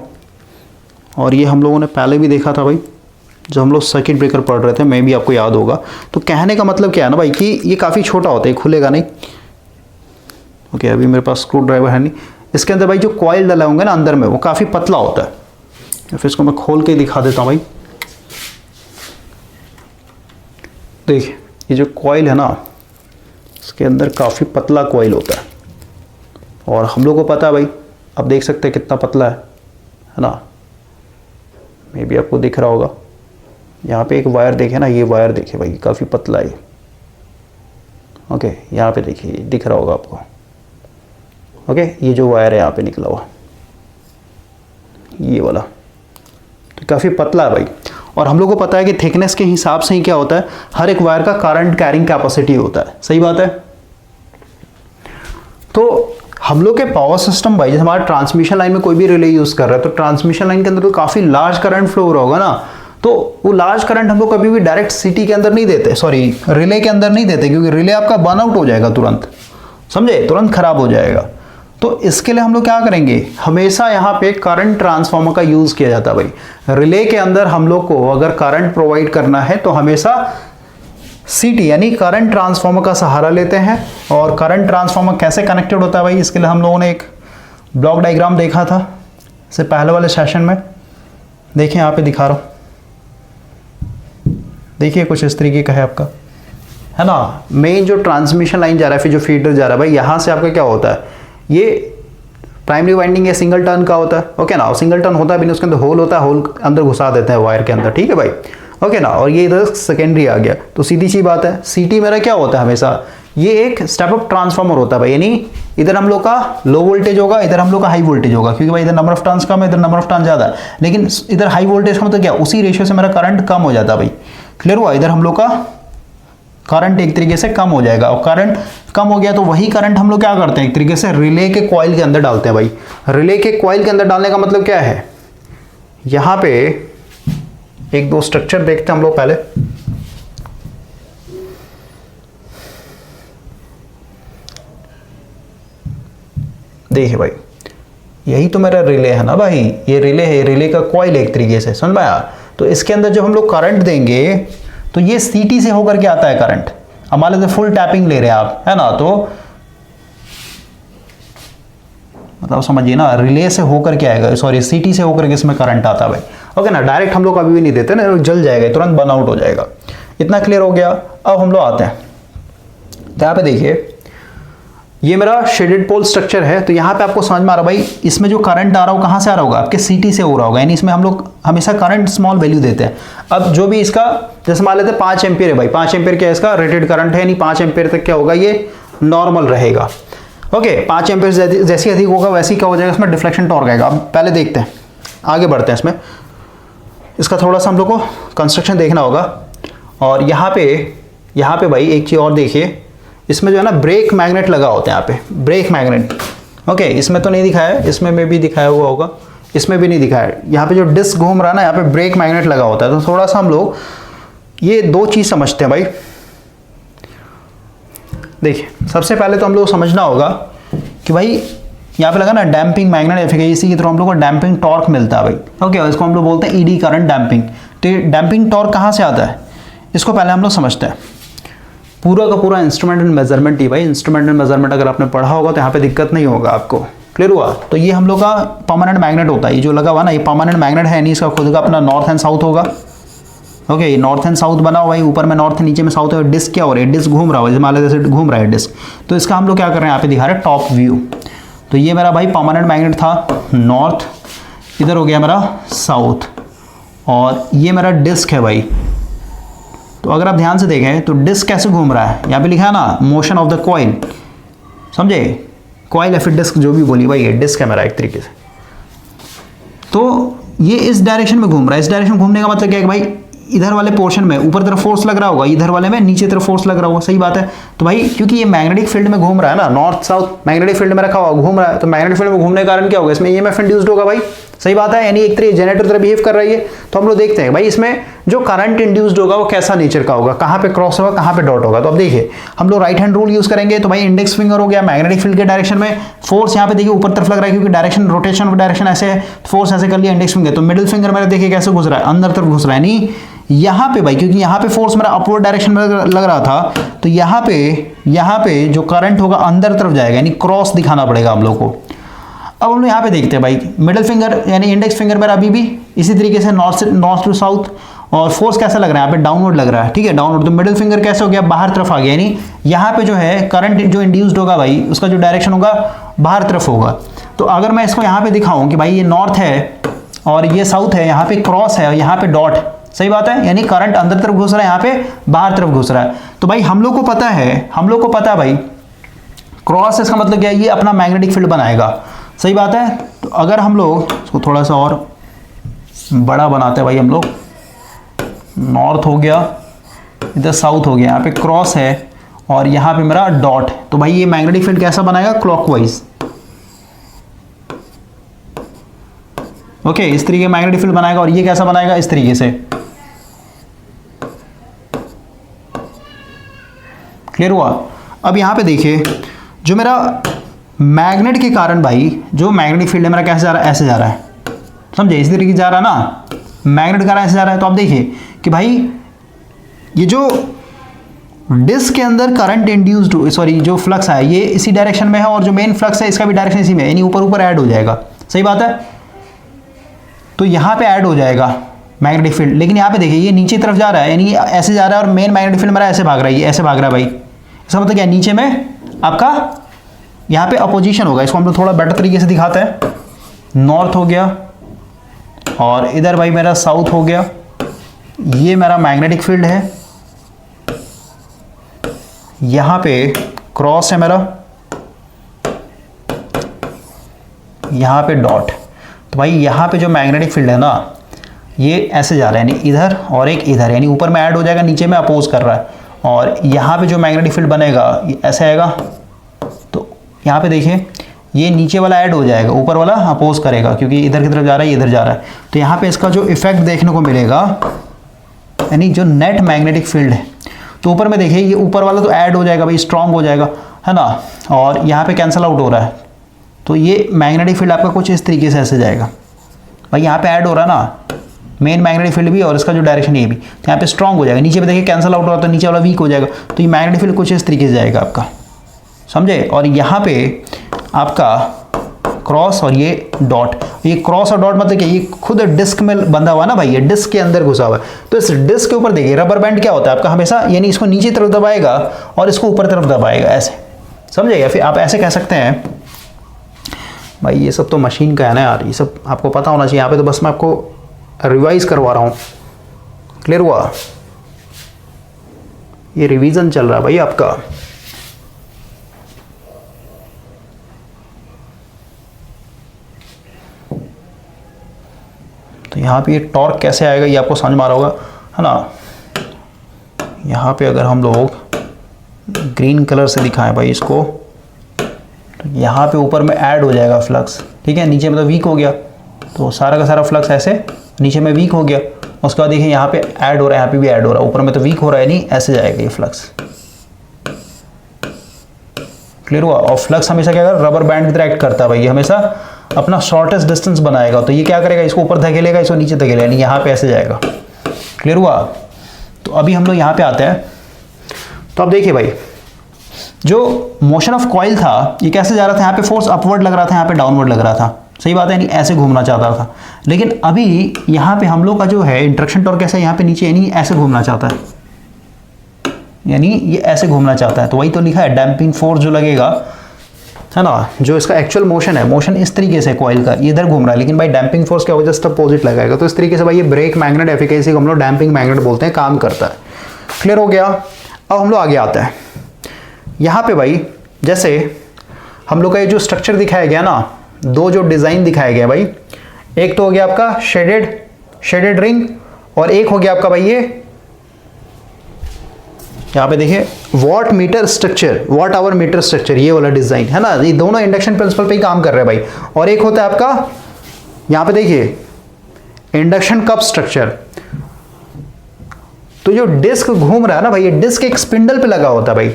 और ये हम लोगों ने पहले भी देखा था भाई, जो हम लोग सर्किट ब्रेकर पढ़ रहे थे, मैं भी आपको याद होगा। तो कहने का मतलब क्या है ना भाई कि ये काफ़ी छोटा होता है, खुलेगा नहीं। ओके, अभी मेरे पास स्क्रू ड्राइवर है नहीं। इसके अंदर भाई जो कॉइल डला होंगे ना अंदर में, वो काफ़ी पतला होता है। फिर इसको मैं खोल के दिखा देता हूँ भाई। देखिए ये जो कॉइल है ना, इसके अंदर काफ़ी पतला कॉइल होता है, और हम लोग को पता है भाई, आप देख सकते हैं कितना पतला है ना। मे भी आपको दिख रहा होगा, यहाँ पे एक वायर देखे ना, ये वायर देखे भाई, काफ़ी पतला है। ओके, यहाँ पे देखिए, दिख रहा होगा आपको। ओके, ये जो वायर है यहाँ पे निकला हुआ, ये वाला, तो काफ़ी पतला है भाई। और हम लोग को पता है कि थिकनेस के हिसाब से ही क्या होता है, हर एक वायर का करंट कैरिंग कैपेसिटी होता है। सही बात है। तो हम लोग के पावर सिस्टम भाई, जैसे हमारा ट्रांसमिशन लाइन में कोई भी रिले यूज़ कर रहा है, तो ट्रांसमिशन लाइन के अंदर तो काफ़ी लार्ज करंट फ्लो हो रहा होगा ना। तो वो लार्ज करंट हम लोग कभी भी डायरेक्ट सिटी के अंदर नहीं देते, सॉरी रिले के अंदर नहीं देते, क्योंकि रिले आपका बर्न आउट हो जाएगा तुरंत, समझे, तुरंत खराब हो जाएगा। तो इसके लिए हम लोग क्या करेंगे, हमेशा यहाँ पे करंट ट्रांसफार्मर का यूज़ किया जाता है भाई। रिले के अंदर हम लोग को अगर करंट प्रोवाइड करना है तो हमेशा सीटी यानी करंट ट्रांसफार्मर का सहारा लेते हैं। और करंट ट्रांसफार्मर कैसे कनेक्टेड होता है भाई, इसके लिए हम लोगों ने एक ब्लॉक डायग्राम देखा था इससे पहले वाले सेशन में। देखिए यहाँ पे दिखा रहा हूँ, देखिए कुछ इस तरीके का है आपका, है ना। मेन जो ट्रांसमिशन लाइन जा रहा है, फिर जो फीडर जा रहा है भाई, यहाँ से आपका क्या होता है, ये प्राइमरी वाइंडिंग या सिंगल टर्न का होता है। ओके ना, सिंगल टर्न होता है भी नहीं, उसके अंदर होल होता है, होल अंदर घुसा देते हैं वायर के अंदर, ठीक है भाई। ओके ना, और ये इधर सेकेंडरी आ गया, तो सीधी सी बात है, सीटी मेरा क्या होता है हमेशा, ये एक स्टेप अप ट्रांसफार्मर होता है भाई। यानी इधर हम लोग का लो वोल्टेज होगा, इधर हम लोग का हाई वोल्टेज होगा, क्योंकि भाई इधर नंबर ऑफ टर्न्स कम है, इधर नंबर ऑफ टर्न ज़्यादा है। लेकिन इधर हाई वोल्टेज का मतलब क्या, उसी रेशियो से मेरा करंट कम हो जाता है भाई। क्लियर हुआ, इधर हम लोग का करंट एक तरीके से कम हो जाएगा, और करंट कम हो गया तो वही करंट हम लोग क्या करते हैं, एक तरीके से रिले के कॉइल के अंदर डालते हैं भाई। रिले के कॉइल के अंदर डालने का मतलब क्या है, यहां पे एक दो स्ट्रक्चर देखते हैं हम लोग पहले। देखिए भाई, यही तो मेरा रिले है ना भाई, ये रिले है, रिले का कॉइल एक तरीके से, समझ में आया। तो इसके अंदर जब हम लोग करंट देंगे तो ये सीटी से होकर के आता है करंट। हमारे से फुल टैपिंग ले रहे हैं आप, है ना, तो मतलब समझिए ना, रिले से होकर के आएगा, सॉरी सीटी से होकर के इसमें करंट आता है भाई। ओके ना, डायरेक्ट हम लोग कभी भी नहीं देते ना, जल जाएगा, तुरंत बर्न आउट हो जाएगा। इतना क्लियर हो गया। अब हम लोग आते हैं, तो यहाँ पे देखिए, ये मेरा शेडेड पोल स्ट्रक्चर है। तो यहाँ पे आपको समझ में आ रहा भाई, इसमें जो करंट आ रहा हो कहाँ से आ रहा होगा, आपके सीटी से हो रहा होगा। यानी इसमें हम लोग हमेशा करंट स्मॉल वैल्यू देते हैं। अब जो भी इसका, जैसे मान लेते हैं 5 एम्पियर है भाई, 5 एम्पियर क्या है इसका रेटेड करंट है, यानी 5 एम्पियर तक क्या होगा, ये नॉर्मल रहेगा। ओके, 5 एम्पियर जैसे अधिक होगा वैसे ही क्या हो जाएगा, इसमें डिफ्लेक्शन टॉर्क आएगा। अब पहले देखते हैं, आगे बढ़ते हैं इसमें। इसका थोड़ा सा हम लोग को कंस्ट्रक्शन देखना होगा। और यहाँ पे भाई एक चीज़ और देखिए, इसमें जो है ना ब्रेक मैग्नेट लगा होता है यहाँ पे, ब्रेक मैग्नेट। ओके, इसमें तो नहीं दिखाया है, इसमें में भी दिखाया हुआ होगा, इसमें भी नहीं दिखाया है। यहाँ पे जो डिस्क घूम रहा है ना, यहाँ पे ब्रेक मैग्नेट लगा होता है। तो थोड़ा सा हम लोग ये दो चीज़ समझते हैं भाई। देखिए, सबसे पहले तो हम लोग समझना होगा कि भाई यहाँ पे लगा ना डैम्पिंग मैग्नेट, या फिर इसी के थ्रू हम लोग को डैम्पिंग टॉर्क मिलता है भाई। ओके, इसको हम लोग बोलते हैं ईडी करंट डैम्पिंग। तो ये डैम्पिंग टॉर्क कहाँ से आता है, इसको पहले हम लोग समझते हैं। पूरा का पूरा इंस्ट्रूमेंट एंड मेजरमेंट ही भाई, इंस्ट्रूमेंट एंड मेजरमेंट अगर आपने पढ़ा होगा तो यहाँ पे दिक्कत नहीं होगा आपको। क्लियर हुआ। तो ये हम लोग का परमानेंट मैग्नेट होता है, ये जो लगा हुआ ना, ये परमानेंट मैग्नेट है, यानी इसका खुद का अपना नॉर्थ एंड साउथ होगा। ओके, ये नॉर्थ एंड साउथ बना हुआ है, ऊपर में नॉर्थ नीचे में साउथ है। डिस्क क्या हो रहा है, डिस्क घूम रहा है, मान लेते जैसे घूम रहा है डिस्क। तो इसका हम लोग क्या कर रहे हैं, यहाँ पे दिखा रहे हैं टॉप व्यू। तो ये मेरा भाई परमानेंट मैग्नेट था नॉर्थ, इधर हो गया मेरा साउथ, और ये मेरा डिस्क है भाई। तो अगर आप ध्यान से देखें तो डिस्क कैसे घूम रहा है, यहाँ पे लिखा है ना मोशन ऑफ द कॉइल, समझे, कॉइल या फिर डिस्क जो भी बोली भाई, ये डिस्क है मेरा एक तरीके से। तो ये इस डायरेक्शन में घूम रहा है। इस डायरेक्शन घूमने का मतलब क्या है कि भाई इधर वाले पोर्शन में ऊपर तरफ फोर्स लग रहा होगा, इधर वाले में नीचे तरफ फोर्स लग रहा होगा। सही बात है। तो भाई क्योंकि ये मैग्नेटिक फील्ड में घूम रहा है ना, नॉर्थ साउथ मैग्नेटिक फील्ड में रखा हुआ घूम रहा है, तो मैग्नेटिक फील्ड में घूमने के कारण क्या होगा, इसमें ईएमएफ इंड्यूस्ड होगा भाई। सही बात है, यानी एक तरह जनरेटर तरह बिहेव कर रही है। तो हम लोग देखते हैं भाई इसमें जो करंट इंड्यूस्ड होगा वो कैसा नेचर का होगा, कहाँ पे क्रॉस होगा, कहाँ पे डॉट होगा। तो अब देखिए हम लोग राइट हैंड रूल यूज करेंगे। तो भाई इंडेक्स फिंगर हो गया मैग्नेटिक फील्ड के डायरेक्शन में, फोर्स यहाँ पे देखिए ऊपर तरफ लग रहा है क्योंकि डायरेक्शन रोटेशन ऑफ डायरेक्शन ऐसे है, फोर्स ऐसे कर लिया इंडेक्स फिंगर। तो मिडिल फिंगर मेरा देखिए कैसे घुस रहा है, अंदर तरफ घुस रहा है, नहीं यहाँ पे भाई, क्योंकि यहाँ पे फोर्स मेरा अपवर्ड डायरेक्शन में लग रहा था, तो यहाँ पे जो करंट होगा अंदर तरफ जाएगा, यानी क्रॉस दिखाना पड़ेगा हम लोग को। अब हम लोग यहाँ पे देखते हैं भाई मिडिल फिंगर यानी इंडेक्स फिंगर मेरा अभी भी इसी तरीके से नॉर्थ टू साउथ, और फोर्स कैसा लग रहा है यहाँ पे डाउनवर्ड लग रहा है, ठीक है डाउनवर्ड। तो मिडिल फिंगर कैसे हो गया, बाहर तरफ आ गया, यानी यहाँ पे जो है करंट जो इंड्यूस्ड होगा भाई उसका जो डायरेक्शन होगा बाहर तरफ होगा। तो अगर मैं इसको यहाँ पे दिखाऊं कि भाई ये नॉर्थ है और ये साउथ है, यहाँ पे क्रॉस है और यहाँ पे डॉट, सही बात है, यानी करंट अंदर तरफ घुस रहा है, यहाँ पे बाहर तरफ घुस रहा है। तो भाई हम लोग को पता है भाई क्रॉस इसका मतलब क्या है, ये अपना मैग्नेटिक फील्ड बनाएगा, सही बात है। तो अगर हम लोग इसको थोड़ा सा और बड़ा बनाते हैं भाई, हम लोग नॉर्थ हो गया, इधर साउथ हो गया, यहाँ पे क्रॉस है और यहाँ पे मेरा डॉट, तो भाई ये मैग्नेटिक फील्ड कैसा बनाएगा, क्लॉकवाइज। ओके, इस तरीके मैग्नेटिक फील्ड बनाएगा। और ये कैसा बनाएगा, इस तरीके से। क्लियर हुआ। अब यहां पे देखिए जो मेरा मैग्नेट के कारण भाई जो मैग्नेटिक फील्ड है मेरा कैसे जा रहा है, ऐसे जा रहा है, समझे, इस तरीके से जा रहा है ना, मैग्नेट के कारण ऐसे जा रहा है। तो आप देखिए कि भाई ये जो डिस्क के अंदर करंट इंड्यूस्ड सॉरी जो फ्लक्स है ये इसी डायरेक्शन में है, और जो मेन फ्लक्स है इसका भी डायरेक्शन इसी में है, यानी ऊपर ऊपर ऐड हो जाएगा, सही बात है। तो यहाँ पे ऐड हो जाएगा मैग्नेटिक फील्ड, लेकिन यहाँ पे देखिए ये नीचे तरफ जा रहा है, यानी ऐसे जा रहा है और मेन मैग्नेटिक फील्ड मेरा ऐसे भाग रहा है, ये ऐसे भाग रहा है भाई। इसका मतलब क्या, नीचे में आपका यहाँ पे अपोजिशन होगा। इसको हम लोग थोड़ा बेटर तरीके से दिखाते हैं। नॉर्थ हो गया और इधर भाई मेरा साउथ हो गया, ये मेरा मैग्नेटिक फील्ड है, यहाँ पे क्रॉस है मेरा, यहाँ पे डॉट। तो भाई यहाँ पे जो मैग्नेटिक फील्ड है ना ये ऐसे जा रहा है, यानी इधर और एक इधर, यानी ऊपर में ऐड हो जाएगा, नीचे में अपोज कर रहा है। और यहाँ पे जो मैग्नेटिक फील्ड बनेगा ये ऐसे आएगा। तो यहाँ पे देखिए ये नीचे वाला ऐड हो जाएगा, ऊपर वाला अपोज करेगा, क्योंकि इधर की तरफ जा रहा है, ये इधर जा रहा है। तो यहाँ पे इसका जो इफेक्ट देखने को मिलेगा, यानी जो नेट मैग्नेटिक फील्ड है, तो ऊपर में देखिए ये ऊपर वाला तो ऐड हो जाएगा भाई, स्ट्रांग हो जाएगा, है ना, और यहाँ पे कैंसिल आउट हो रहा है। तो ये मैग्नेटिक फील्ड आपका कुछ इस तरीके से ऐसे जाएगा भाई, यहाँ पे ऐड हो रहा है ना मेन मैग्नेटिक फील्ड भी और इसका जो डायरेक्शन ये भी, तो यहाँ पे स्ट्रांग हो जाएगा, नीचे पे देखिए कैंसिल आउट हो रहा है तो नीचे वाला वीक हो जाएगा। तो ये मैग्नेटिक फील्ड कुछ इस तरीके से जाएगा आपका, समझे। और यहाँ पे आपका क्रॉस और ये डॉट, ये क्रॉस और डॉट मतलब क्या, ये खुद डिस्क में बंधा हुआ ना भाई, ये डिस्क के अंदर घुसा हुआ है। तो इस डिस्क के ऊपर देखिए रबर बैंड क्या होता है आपका हमेशा, यानी इसको नीचे तरफ दबाएगा और इसको ऊपर तरफ दबाएगा, ऐसे, समझे। या फिर आप ऐसे कह सकते हैं भाई, ये सब तो मशीन का है ना यार, ये सब आपको पता होना चाहिए। यहाँ पे तो बस मैं आपको रिवाइज करवा रहा हूँ। क्लियर हुआ, ये रिवीजन चल रहा है भाई आपका। तो यहाँ पे ये टॉर्क कैसे आएगा ये आपको समझ में आ रहा होगा, है ना। यहाँ पे अगर हम लोग ग्रीन कलर से दिखाएं भाई इसको, तो यहाँ पे ऊपर में ऐड हो जाएगा फ्लक्स, ठीक है, नीचे में तो वीक हो गया, तो सारा का सारा फ्लक्स ऐसे नीचे में वीक हो गया। उसके बाद देखिए यहाँ पे ऐड हो रहा है, यहाँ पे भी ऐड हो रहा है, ऊपर में तो वीक हो रहा है, नहीं ऐसे जाएगा ये फ्लक्स। क्लियर हुआ। और फ्लक्स हमेशा क्या करेगा, रबर बैंड की तरह एक्ट करता है भाई, ये हमेशा अपना शॉर्टेस्ट डिस्टेंस बनाएगा। तो ये क्या करेगा, इसको ऊपर धकेलेगा, इसको नीचे धकेलेगा, यानी यहाँ पे ऐसे जाएगा। क्लियर हुआ। तो अभी हम लोग यहाँ पे आते हैं। तो अब देखिए भाई जो मोशन ऑफ कॉइल था ये कैसे जा रहा था, यहाँ पे फोर्स अपवर्ड लग रहा था, यहाँ पे डाउनवर्ड लग रहा था, सही बात है, यानी ऐसे घूमना चाहता था। लेकिन अभी यहाँ पे हम लोग का जो है इंट्रैक्शन टॉर्क कैसा है, यहाँ पे नीचे, यानी ऐसे घूमना चाहता है, यानी ये ऐसे घूमना चाहता है। तो वही तो लिखा है डैम्पिंग फोर्स जो लगेगा, है ना, जो इसका एक्चुअल मोशन है, मोशन इस तरीके से कॉइल का, ये इधर घूम रहा है, लेकिन भाई डैम्पिंग फोर्स क्या होगा, जस्ट अपोजिट लगाएगा। तो इस तरीके से भाई ये ब्रेक मैग्नेट एफिकेसी को हम लोग डैम्पिंग मैग्नेट बोलते हैं, काम करता है। क्लियर हो गया। अब हम लोग आगे आते हैं। यहाँ पे भाई जैसे हम लोग का ये जो स्ट्रक्चर दिखाया गया ना, दो जो डिजाइन दिखाया गया भाई, एक तो हो गया आपका शेडेड रिंग, और एक हो गया आपका भाई ये यहाँ पे देखिए watt meter structure, watt hour meter structure, ये वाला डिजाइन है ना। ये दोनों इंडक्शन प्रिंसिपल पे ही काम कर रहे हैं भाई। और एक होता है आपका यहां पे देखिए इंडक्शन कप स्ट्रक्चर, तो जो डिस्क घूम रहा है ना भाई, ये डिस्क एक स्पिंडल पे लगा होता है भाई,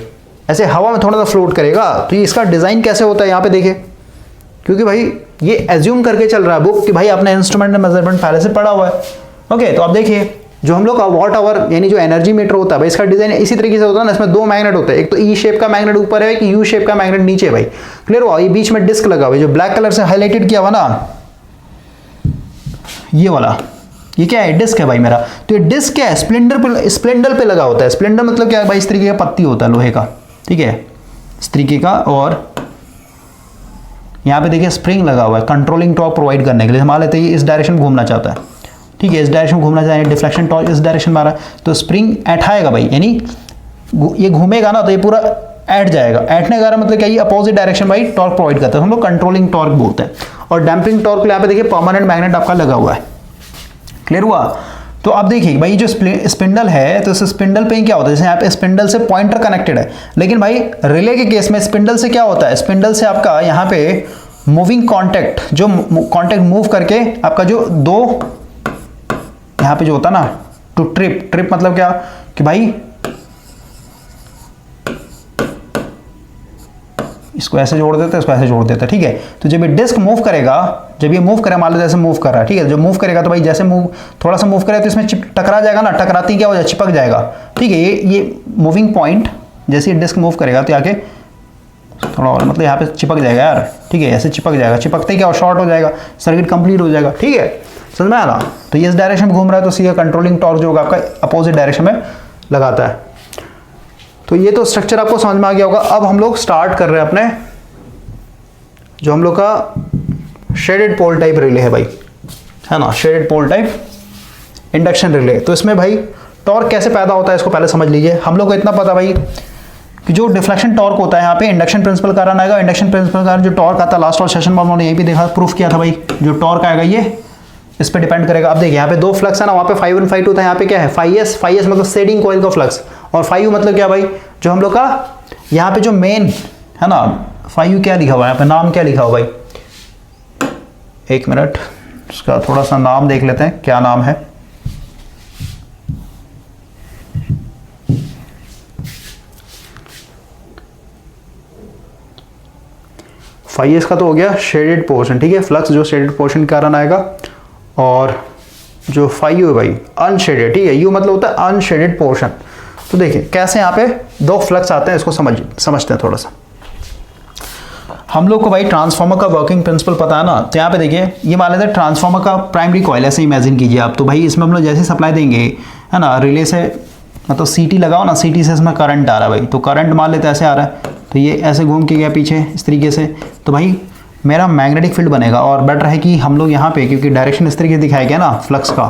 ऐसे हवा में थोड़ा सा फ्लोट करेगा। तो ये इसका डिजाइन कैसे होता है यहाँ पे देखिए, क्योंकि भाई ये एज्यूम करके चल रहा है बुक कि भाई अपने इंस्ट्रूमेंट में मेजरमेंट पहले से पड़ा हुआ है। ओके, तो अब देखिए जो हम लोग का वॉट आवर यानी जो एनर्जी मीटर होता है भाई, इसका डिजाइन इसी तरीके से होता है ना, इसमें दो मैग्नेट होते हैं, एक तो ई शेप का मैग्नेट ऊपर है, एक यू शेप का मैग्नेट नीचे। भाई क्लियर हुआ? ये बीच में डिस्क लगा हुआ है जो ब्लैक कलर से हाईलाइटेड किया हुआ ना, ये वाला, ये क्या है? डिस्क है भाई मेरा। तो ये डिस्क क्या है? स्प्लेंडर पे लगा होता है। स्प्लेंडर मतलब क्या है भाई? इस तरीके का पत्ती होता है लोहे का, ठीक है, इस तरीके का, और यहाँ पे देखिए स्प्रिंग लगा हुआ है कंट्रोलिंग टॉर्क प्रोवाइड करने के लिए। मान लेते हैं इस डायरेक्शन घूमना चाहता है, ठीक है, इस डायरेक्शन घूमना चाहे, डिफ्लेक्शन टॉर्क इस डायरेक्शन मारा, तो स्प्रिंग ऐठाएगा भाई, यानी ये घूमेगा ना तो ये पूरा ऐठ जाएगा। ऐठने का मतलब क्या? ये अपोजिट डायरेक्शन भाई टॉर्क प्रोवाइड करता है, हम लोग कंट्रोलिंग टॉर्क बोलते हैं। और डैम्पिंग टॉर्क के लिए यहाँ पे देखिए परमानेंट मैग्नेट आपका लगा हुआ है। क्लियर हुआ? तो अब देखिए भाई जो स्पिंडल है, तो इस स्पिंडल पे ही क्या होता है, जैसे यहाँ पे स्पिंडल से पॉइंटर कनेक्टेड है, लेकिन भाई रिले के केस में स्पिंडल से क्या होता है? स्पिंडल से आपका यहाँ पे मूविंग कॉन्टैक्ट, जो कॉन्टैक्ट मूव करके आपका जो दो यहाँ पे जो होता है ना टू ट्रिप मतलब क्या कि भाई इसको ऐसे जोड़ देते हैं, इसको ऐसे जोड़ देते हैं, ठीक है। तो जब ये डिस्क मूव करेगा, जब ये मूव करे, मान लो जैसे मूव कर रहा है, ठीक है, जब मूव करेगा तो भाई जैसे मूव थोड़ा सा मूव करे तो इसमें टकरा जाएगा ना, टकराती क्या हो जाए? चिपक जाएगा, ठीक है। ये मूविंग पॉइंट जैसे ये डिस्क मूव करेगा तो आके थोड़ा और मतलब यहाँ पे चिपक जाएगा यार, ठीक है, ऐसे चिपक जाएगा, चिपकते ही क्या शॉर्ट हो जाएगा, सर्किट कंप्लीट हो जाएगा, ठीक है, समझ में आया ना। तो ये इस डायरेक्शन में घूम रहा है तो सीधा कंट्रोलिंग टॉर्क जो होगा आपका अपोजिट डायरेक्शन में लगाता है। तो ये तो स्ट्रक्चर आपको समझ में आ गया होगा। अब हम लोग स्टार्ट कर रहे हैं अपने जो हम लोग का शेडेड पोल टाइप रिले है भाई, है ना, shaded pole type induction relay. तो इसमें भाई टॉर्क कैसे पैदा होता है इसको पहले समझ लीजिए। हम लोग को इतना पता भाई कि जो डिफ्लेक्शन टॉर्क होता है यहाँ पे इंडक्शन प्रिंसिपल का कारण आएगा। इंडक्शन प्रिंसिपल का जो टॉर्क आता है लास्ट वाले सेशन में उन्होंने यही भी देखा, प्रूफ किया था भाई, जो टॉर्क आएगा ये इस पे डिपेंड करेगा। अब देखिए यहाँ पे दो फ्लक्स है ना, वहाँ पे phi 1 phi 2 था, यहाँ पे क्या है phi s मतलब शेडिंग कॉइल का फ्लक्स, और phi u मतलब क्या भाई, जो हम लोग का यहाँ पे जो मेन है ना, phi u क्या लिखा हुआ है यहाँ पे, नाम क्या लिखा हुआ भाई, एक मिनट इसका थोड़ा सा नाम देख लेते हैं क्या नाम है। phi s का तो हो गया शेडेड पोर्शन, ठीक है, फ्लक्स जो शेडेड पोर्शन के कारण आएगा, और जो phi u है भाई अनशेडेड, ठीक है, u मतलब होता है अनशेडेड पोर्शन। तो देखिए कैसे यहाँ पे दो फ्लक्स आते हैं, इसको समझते हैं थोड़ा सा। हम लोग को भाई ट्रांसफार्मर का वर्किंग प्रिंसिपल पता है ना, तो यहाँ पे देखिए ये मान लेते हैं ट्रांसफार्मर का प्राइमरी कॉइल, ऐसे इमेजिन कीजिए आप। तो भाई इसमें हम लोग जैसे सप्लाई देंगे है ना, रिले से मतलब सीटी लगाओ ना, सीटी से इसमें करंट आ रहा है भाई, तो करंट मान लेते हैं ऐसे आ रहा है, तो ये ऐसे घूम के गया पीछे इस तरीके से, तो भाई मेरा मैग्नेटिक फील्ड बनेगा। और बेटर है कि हम लोग यहाँ पे, क्योंकि डायरेक्शन इस तरीके से दिखाया गया ना फ्लक्स का,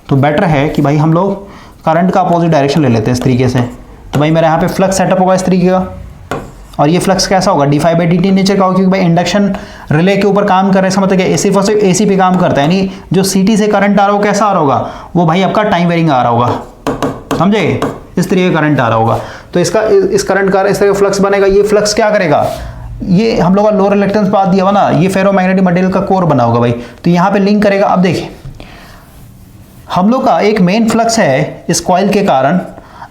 तो बेटर है कि भाई हम लोग करंट का अपोजिट डायरेक्शन ले लेते हैं इस तरीके से। तो भाई मेरा यहाँ पे फ्लक्स सेटअप होगा इस तरीके का, और ये फ्लक्स कैसा होगा, d∅dt नेचर का होगा, क्योंकि भाई इंडक्शन रिले के ऊपर काम कर रहे हैं, इसका मतलब क्या, एसी फॉर सिर्फ एसी पे काम करता है, यानी जो सीटी से करंट आ रहा हो कैसा आ रहा होगा, वो भाई आपका टाइम वेरिंग आ रहा होगा, समझे, इस तरीके का करंट आ रहा होगा। तो इसका इस करंट का इस तरह का फ्लक्स बनेगा। ये फ्लक्स क्या करेगा, ये हम लोग का लो रिलेक्टेंस बात दिया हुआ ना, ये फेरोमैग्नेटिक मटेरियल का कोर बना होगा भाई, तो यहाँ पे लिंक करेगा। अब देखिए हम लोग का एक मेन फ्लक्स है इस कॉइल के कारण।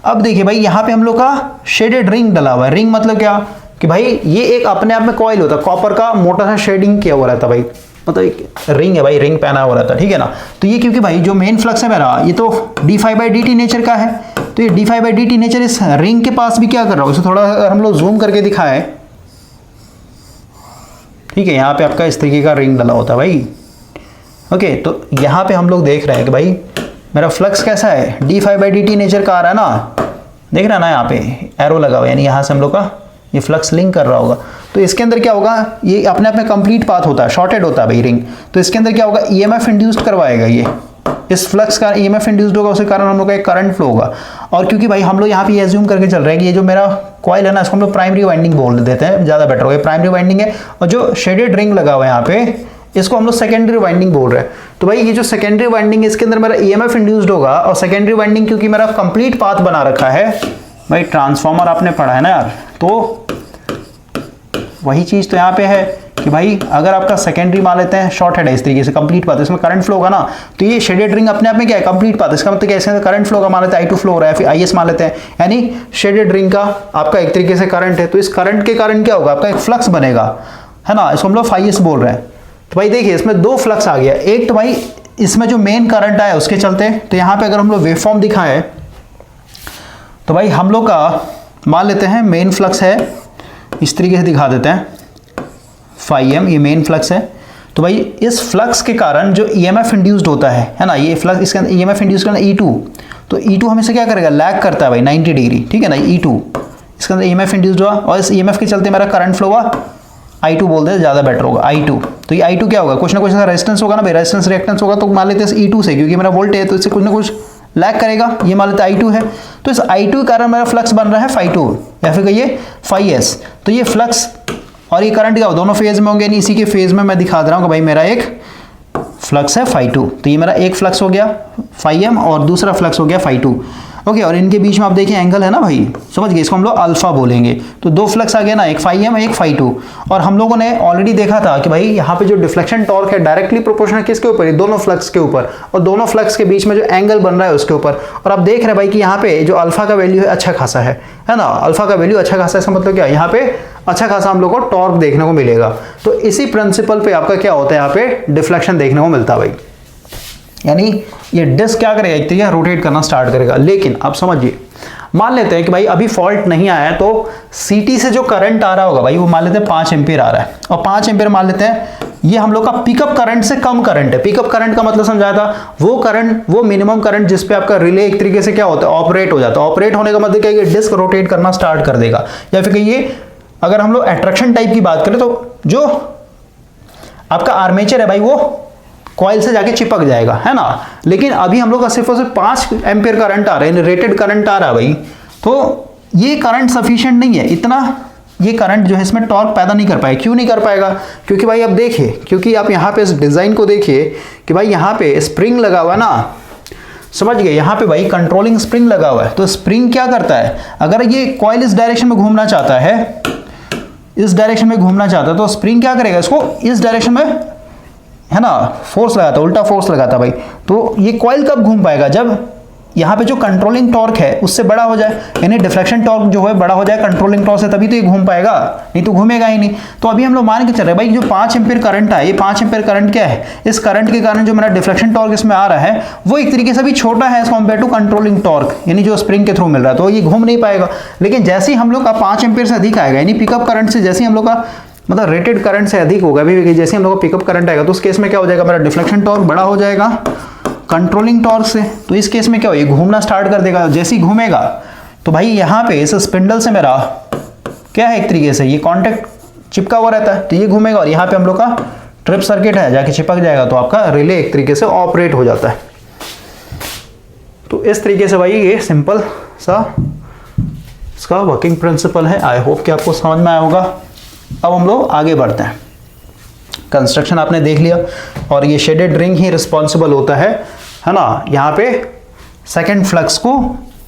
अब देखिए भाई यहाँ पे हम लोग का शेडेड रिंग डला हुआ है। रिंग मतलब क्या कि भाई ये एक अपने आप में कॉइल होता है, कॉपर का मोटा सा शेडिंग किया हुआ रहता है भाई, मतलब एक रिंग है भाई, रिंग पहना हुआ रहता है, ठीक है ना। तो ये क्योंकि भाई जो मेन फ्लक्स है मेरा, ये तो d∅dt नेचर का है, तो ये d∅dt नेचर इस रिंग के पास भी क्या कर रहा हो, इसे थोड़ा हम लोग जूम करके दिखाएं, ठीक है, यहाँ पे आपका इस तरीके का रिंग डला होता है भाई। ओके, तो यहाँ पे हम लोग देख रहे हैं कि भाई मेरा फ्लक्स कैसा है, d∅dt नेचर का आ रहा है ना, देख रहा है ना, यहाँ पे एरो लगा हुआ है, यानी यहाँ से हम लोग का ये फ्लक्स लिंक कर रहा होगा। तो इसके अंदर क्या होगा, ये अपने आप में कंप्लीट पाथ होता है, शॉर्टेड होता है भाई रिंग, तो इसके अंदर क्या होगा, ईएमएफ इंड्यूस्ड करवाएगा, ये इस फ्लक्स का ईएमएफ इंड्यूस्ड होगा, उसके कारण हम लोग का एक करंट फ्लो होगा। और क्योंकि भाई हम लोग यहाँ पे एज्यूम करके चल रहे हैं कि ये जो मेरा कॉइल है ना, इसको हम लोग प्राइमरी वाइंडिंग बोल देते हैं, ज़्यादा बेटर होगा, प्राइमरी वाइंडिंग है, और जो शेडेड रिंग लगा हुआ है यहाँ पे इसको हम लोग सेकेंडरी वाइंडिंग बोल रहे हैं। तो भाई ये जो सेकेंडरी वाइंडिंग है इसके अंदर मेरा ईएमएफ इंड्यूस्ड होगा, और सेकेंडरी वाइंडिंग क्योंकि मेरा कंप्लीट पाथ बना रखा है भाई, ट्रांसफार्मर आपने पढ़ा है ना यार, तो वही चीज़ तो यहाँ पे है कि भाई अगर आपका सेकेंडरी मान लेते हैं शॉर्टेड है इस तरीके से, कंप्लीट पाथ, इसमें करंट फ्लो होगा ना, तो ये शेडेड रिंग अपने आप में क्या है, कंप्लीट पाथ। इसका मतलब क्या है, इसके अंदर करंट फ्लो का मान लेते हैं I2 फ्लो हो रहा है, फिर IS मान लेते हैं, यानी शेडेड रिंग का आपका एक तरीके से करंट है। तो इस करंट के कारण क्या होगा, आपका एक फ्लक्स बनेगा, है ना, इसको हम लोग फाइस बोल रहे हैं। तो भाई देखिए इसमें दो फ्लक्स आ गया, एक तो भाई इसमें जो मेन करंट आया उसके चलते, तो यहाँ पे अगर हम लोग वेवफॉर्म दिखाएं तो भाई हम लोग का मान लेते हैं मेन फ्लक्स है, इस तरीके से दिखा देते हैं, φm ये मेन फ्लक्स है। तो भाई इस फ्लक्स के कारण जो EMF इंड्यूस्ड होता है ना, ये फ्लक्स इसके अंदर EMF इंड्यूस करना E2, तो E2 हमेशा क्या करेगा, लैग करता है भाई 90 डिग्री, ठीक है ना, E2 इसके अंदर EMF इंड्यूस्ड हुआ और इस EMF के चलते मेरा करंट फ्लो हुआ, I2 बोलते हैं ज़्यादा बेटर होगा, I2। तो ये I2 क्या होगा, कुछ ना कुछ ऐसा रेजिस्टेंस होगा ना भाई, रेजिस्टेंस रिएक्टेंस होगा, तो मान लेते हैं इस E2 से, क्योंकि मेरा वोल्ट है तो इससे कुछ ना कुछ लैग करेगा, ये मान लेते हैं I2 है। तो इस I2 के कारण मेरा फ्लक्स बन रहा है φ2 या फिर कहिए φs। तो ये फ्लक्स और ये करंट क्या हो, दोनों फेज में होंगे, यानी इसी के फेज में मैं दिखा दे रहा हूँ कि भाई मेरा एक फ्लक्स है φ2, तो ये मेरा एक फ्लक्स हो गया φm और दूसरा फ्लक्स हो गया φ2। ओके, और इनके बीच में आप देखिए एंगल है ना भाई, समझ गए, इसको हम लोग अल्फा बोलेंगे। तो दो फ्लक्स आ गया ना, एक φm एक φ2। और हम लोगों ने ऑलरेडी देखा था कि भाई यहाँ पे जो डिफ्लेक्शन टॉर्क है डायरेक्टली प्रोपोर्शनल किसके ऊपर है, दोनों फ्लक्स के ऊपर, और दोनों फ्लक्स के बीच में जो एंगल बन रहा है उसके ऊपर। और आप देख रहे हैं भाई कि यहाँ पे जो अल्फा का वैल्यू है अच्छा खासा है ना, अल्फा का वैल्यू अच्छा खासा है, इसका मतलब क्या है, यहाँ पे अच्छा खासा हम लोग को टॉर्क देखने को मिलेगा। तो इसी प्रिंसिपल पे आपका क्या होता है, यहाँ पे डिफ्लेक्शन देखने को मिलता है भाई, यानी ये डिस्क क्या करेगा, एक तरीके रोटेट करना स्टार्ट करेगा। लेकिन अब समझिए, मान लेते हैं कि भाई अभी फॉल्ट नहीं आया है, तो CT से जो करंट आ रहा होगा भाई वो मान लेते हैं 5 एम्पीयर आ रहा है, और 5 एम्पीयर मान लेते हैं ये हम लोग का पिकअप करंट से कम करंट है। पिकअप करंट का मतलब समझाया था, वो करंट, वो मिनिमम करंट जिस पे आपका रिले एक तरीके से क्या होता है, ऑपरेट हो जाता है। ऑपरेट होने का मतलब क्या है, डिस्क रोटेट करना स्टार्ट कर देगा। या फिर कहिए अगर हम लोग अट्रैक्शन टाइप की बात करें तो जो आपका आर्मेचर है भाई वो कॉइल से जाके चिपक जाएगा, है ना। लेकिन अभी हम लोग का सिर्फ और सिर्फ 5 एम्पीयर करंट आ रहा है, रेटेड करंट आ रहा है भाई, तो ये करंट सफिशिएंट नहीं है, इतना ये करंट जो है इसमें टॉर्क पैदा नहीं कर पाएगा। क्यों नहीं कर पाएगा, क्योंकि भाई अब देखिए, क्योंकि आप यहाँ पे इस डिजाइन को देखिए कि भाई यहाँ पे स्प्रिंग लगा हुआ है ना, समझ गए, यहाँ पे भाई कंट्रोलिंग स्प्रिंग लगा हुआ है। तो स्प्रिंग क्या करता है, अगर ये कॉइल इस डायरेक्शन में घूमना चाहता है, इस डायरेक्शन में घूमना चाहता है, तो स्प्रिंग क्या करेगा, इसको इस डायरेक्शन में, है ना, फोर्स लगाता, उल्टा फोर्स लगाता भाई। तो ये कॉइल कब घूम पाएगा, जब यहाँ पे जो कंट्रोलिंग टॉर्क है उससे बड़ा हो जाए, यानी डिफ्लेक्शन टॉर्क जो है बड़ा हो जाए कंट्रोलिंग टॉर्क से, तभी तो ये घूम पाएगा, नहीं तो घूमेगा ही नहीं। तो अभी हम लोग मान के चल रहे हैं भाई जो 5 एम्पीयर करंट है, ये 5 एम्पीयर करंट क्या है, इस करंट के कारण जो मेरा डिफ्लेक्शन टॉर्क इसमें आ रहा है वो एक तरीके से भी छोटा है as compare to controlling torque, यानी जो स्प्रिंग के थ्रू मिल रहा है, तो ये घूम नहीं पाएगा। लेकिन जैसे ही हम लोग का 5 एम्पीयर से अधिक आएगा, यानी पिकअप करंट से, जैसे ही हम लोग का मतलब रेटेड करंट से अधिक होगा, अभी जैसे हम लोग का पिकअप करंट आएगा, तो उस केस में क्या हो जाएगा, मेरा डिफ्लेक्शन टॉर्क बड़ा हो जाएगा कंट्रोलिंग टॉर्क से। तो इस केस में क्या हो, ये घूमना स्टार्ट कर देगा। जैसे ही घूमेगा तो भाई यहाँ पे इस स्पिंडल से मेरा क्या है, एक तरीके से ये कॉन्टेक्ट चिपका हुआ रहता है, तो ये घूमेगा और यहाँ पे हम लोग का ट्रिप सर्किट है, जाके चिपक जाएगा, तो आपका रिले एक तरीके से ऑपरेट हो जाता है। तो इस तरीके से भाई ये सिंपल सा इसका वर्किंग प्रिंसिपल है। आई होप कि आपको समझ में आया होगा। अब हम लोग आगे बढ़ते हैं। कंस्ट्रक्शन आपने देख लिया, और ये शेडेड रिंग ही रिस्पॉन्सिबल होता है ना, यहाँ पे सेकंड फ्लक्स को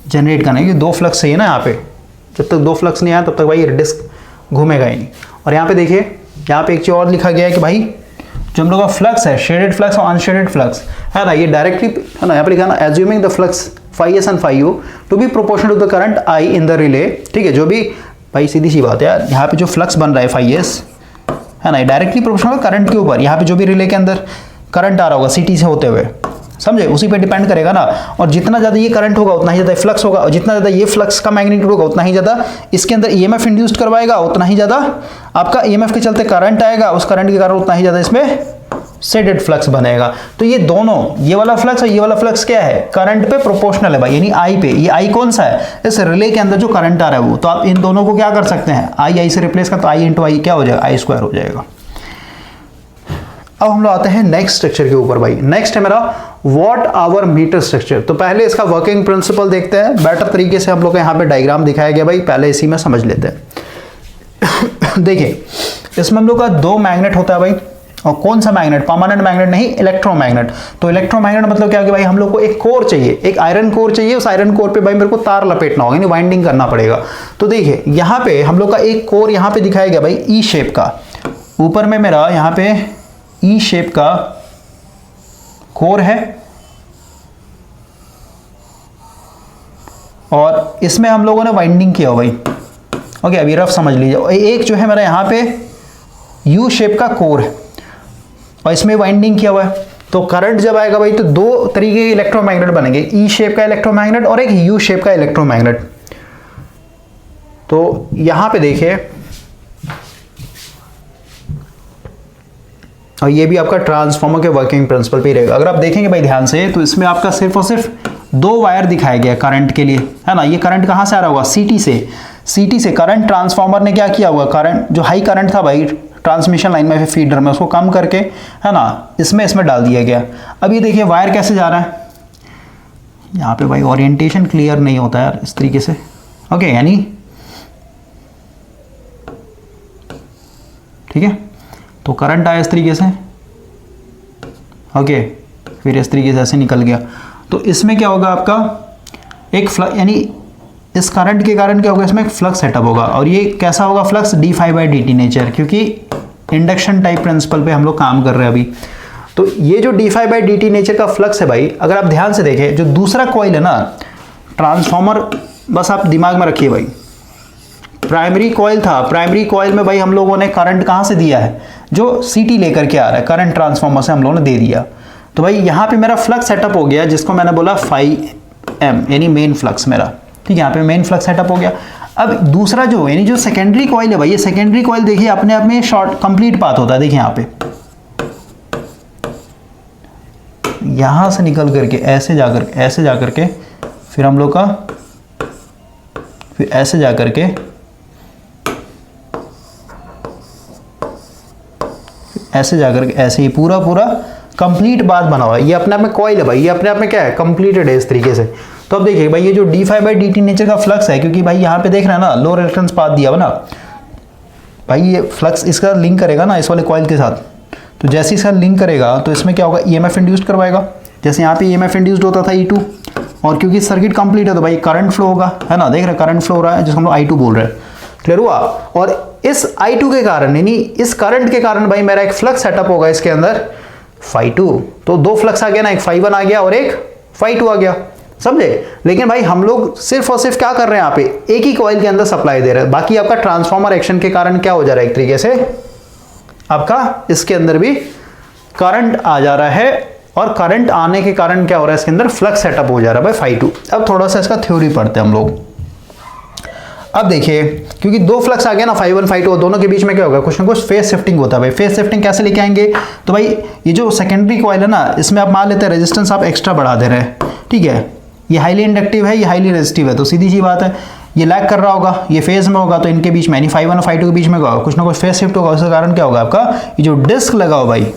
जनरेट करने की। 2 फ्लक्स चाहिए ना यहाँ पे, जब तक 2 फ्लक्स नहीं आया तब तक भाई ये डिस्क घूमेगा ही नहीं। और यहाँ पे देखिए, यहाँ पे एक चीज और लिखा गया है कि भाई जो हम लोग का फ्लक्स है, शेडेड फ्लक्स और अनशेडेड फ्लक्स है ना, ये डायरेक्टली है ना, यहाँ पे लिखा ना, assuming the flux φs and φu to be proportional to the current I in the relay. ठीक है, जो भी भाई सीधी सी बात है यार, यहाँ पे जो फ्लक्स बन रहा है φs है ना, डायरेक्टली प्रोपोर्शनल करंट के ऊपर, यहाँ पे जो भी रिले के अंदर करंट आ रहा होगा CT से होते हुए, समझे, उसी पे डिपेंड करेगा ना। और जितना ज़्यादा ये करंट होगा उतना ही ज़्यादा फ्लक्स होगा, और जितना ज़्यादा ये फ्लक्स का मैग्नीट्यूड होगा उतना ही ज़्यादा इसके अंदर EMF इंड्यूस्ड करवाएगा, उतना ही ज़्यादा आपका EMF के चलते करंट आएगा, उस करंट के कारण उतना ही ज़्यादा इसमें शेडेड फ्लक्स बनेगा। तो ये दोनों, ये वाला फ्लक्स और ये वाला फ्लक्स क्या है, करंट पे प्रोपोर्शनल है भाई, यानी I पे। ये I कौन सा है, इस रिले के अंदर जो करंट आ रहा है वो। तो आप इन दोनों को क्या कर सकते हैं, I से रिप्लेस कर, तो I इंटू I क्या हो जाएगा, I² हो जाएगा। अब हम लोग आते हैं नेक्स्ट स्ट्रक्चर के ऊपर भाई। नेक्स्ट है मेरा वॉट आवर मीटर स्ट्रक्चर। तो पहले इसका वर्किंग प्रिंसिपल देखते हैं, बेटर तरीके से हम लोग को यहाँ पे डायग्राम दिखाया गया भाई, पहले इसी में समझ लेते हैं। देखिए, इसमें हम लोग का 2 मैग्नेट होता है भाई, और कौन सा मैग्नेट, परमानेंट मैग्नेट नहीं, इलेक्ट्रोमैग्नेट। तो इलेक्ट्रोमैग्नेट मतलब क्या है कि भाई हम लोग को एक कोर चाहिए, एक आयरन कोर चाहिए, उस आयरन कोर पे भाई मेरे को तार लपेटना होगा, यानी वाइंडिंग करना पड़ेगा। तो देखिए यहाँ पे हम लोग का एक कोर यहाँ पे दिखाया गया भाई ई शेप का, ऊपर में मेरा यहाँ पे ई शेप का कोर है और इसमें हम लोगों ने वाइंडिंग किया हो भाई। ओके, अभी रफ समझ लीजिए। एक जो है मेरा यहाँ पे यू शेप का कोर है और इसमें वाइंडिंग किया हुआ है। तो करंट जब आएगा भाई तो दो तरीके के इलेक्ट्रोमैग्नेट बनेंगे, ई शेप का इलेक्ट्रोमैग्नेट और एक यू शेप का इलेक्ट्रोमैग्नेट। तो यहां पे देखिए, और ये भी आपका ट्रांसफार्मर के वर्किंग प्रिंसिपल पे ही रहेगा। अगर आप देखेंगे भाई ध्यान से तो इसमें आपका सिर्फ और सिर्फ दो वायर दिखाया गया करंट के लिए, है ना। ये करंट कहां से आ रहा होगा? सीटी से। सीटी से करंट ट्रांसफार्मर ने क्या किया होगा, करंट जो हाई करंट था भाई ट्रांसमिशन लाइन में फीडर में, उसको कम करके, है ना, इसमें डाल दिया गया। अब ये देखिए वायर कैसे जा रहा है, यहाँ पे भाई ओरिएंटेशन क्लियर नहीं होता यार इस तरीके से। ओके, यानी ठीक है, तो करंट आया इस तरीके से, ओके, फिर इस तरीके से ऐसे निकल गया। तो इसमें क्या होगा आपका एक फ्लक्स, यानी इस करंट के कारण क्या होगा, इसमें एक फ्लक्स सेटअप होगा। और ये कैसा होगा फ्लक्स? d∅dt नेचर, क्योंकि इंडक्शन टाइप प्रिंसिपल पे हम लोग काम कर रहे हैं अभी। तो ये जो d∅dt नेचर का फ्लक्स है भाई, अगर आप ध्यान से देखें, जो दूसरा कॉइल है ना ट्रांसफार्मर, बस आप दिमाग में रखिए भाई, प्राइमरी कॉइल था, प्राइमरी कॉइल में भाई हम लोगों ने करंट कहाँ से दिया है, जो सीटी लेकर के आ रहा है, करंट ट्रांसफार्मर से हम लोगों ने दे दिया। तो भाई यहाँ पे मेरा फ्लक्स सेटअप हो गया, जिसको मैंने बोला φm, यानी मेन फ्लक्स मेरा, ठीक है, यहाँ पे मेन फ्लक्स सेटअप हो गया। अब दूसरा जो यानी जो सेकेंडरी कॉइल है भाई, ये सेकेंडरी कॉइल देखिए अपने आप में शॉर्ट कंप्लीट पाथ होता है। देखिए यहाँ पे यहां से निकल करके ऐसे जा करके फिर हम लोग का, फिर ऐसे जा करके ऐसे ही पूरा कंप्लीट बात बना हुआ है। ये अपने आप में कॉइल है भाई, ये अपने आप में क्या है, कंप्लीटेड है इस तरीके से। तो अब देखिए भाई, ये जो d∅dt नेचर का फ्लक्स है, क्योंकि भाई यहाँ पे देख रहे हैं ना लो रिलक्टेंस पाथ दिया हुआ ना भाई, ये फ्लक्स इसका लिंक करेगा ना इस वाले कॉइल के साथ। तो जैसे इसका लिंक करेगा तो इसमें क्या होगा, EMF इंड्यूस्ड करवाएगा। जैसे यहाँ पे EMF इंड्यूस्ड होता था E2, और क्योंकि सर्किट कंप्लीट है तो भाई करंट फ्लो होगा, है ना, देख रहे करंट फ्लो हो रहा है, जिसको हम लोग I2 बोल रहे हैं। क्लियर हुआ? और इस I2 के कारण, यानी इस करंट के कारण भाई मेरा एक फ्लक्स सेटअप होगा इसके अंदर φ2। तो दो फ्लक्स आ गया ना, एक φ1 आ गया और एक φ2 आ गया, समझे। लेकिन भाई हम लोग सिर्फ और सिर्फ क्या कर रहे हैं, यहाँ पे एक ही कॉइल के अंदर सप्लाई दे रहे हैं। बाकी आपका ट्रांसफार्मर एक्शन के कारण क्या हो जा रहा है, एक तरीके से आपका इसके अंदर भी करंट आ जा रहा है, और करंट आने के कारण क्या हो रहा है, इसके अंदर फ्लक्स सेटअप हो जा रहा है भाई φ2। अब थोड़ा सा इसका थ्योरी पढ़ते हैं हम लोग। अब देखिए, क्योंकि दो फ्लक्स आ गया ना φ1 φ2, दोनों के बीच में क्या होगा, कुछ ना कुछ फेज शिफ्टिंग होता है भाई। फेज शिफ्टिंग कैसे लेके आएंगे, तो भाई ये जो सेकेंडरी कॉइल है ना, इसमें आप मान लेते हैं रेजिस्टेंस आप एक्स्ट्रा बढ़ा दे रहे हैं, ठीक है। ये हाईली इंडक्टिव है, ये हाईली रेजिस्टिव है, तो सीधी सी बात है ये लैग कर रहा होगा, ये फेज में होगा, तो इनके बीच में यानी φ1 और φ2 के बीच में होगा कुछ ना कुछ फेज शिफ्ट होगा। उसके कारण क्या होगा आपका, ये जो डिस्क लगा हो भाई,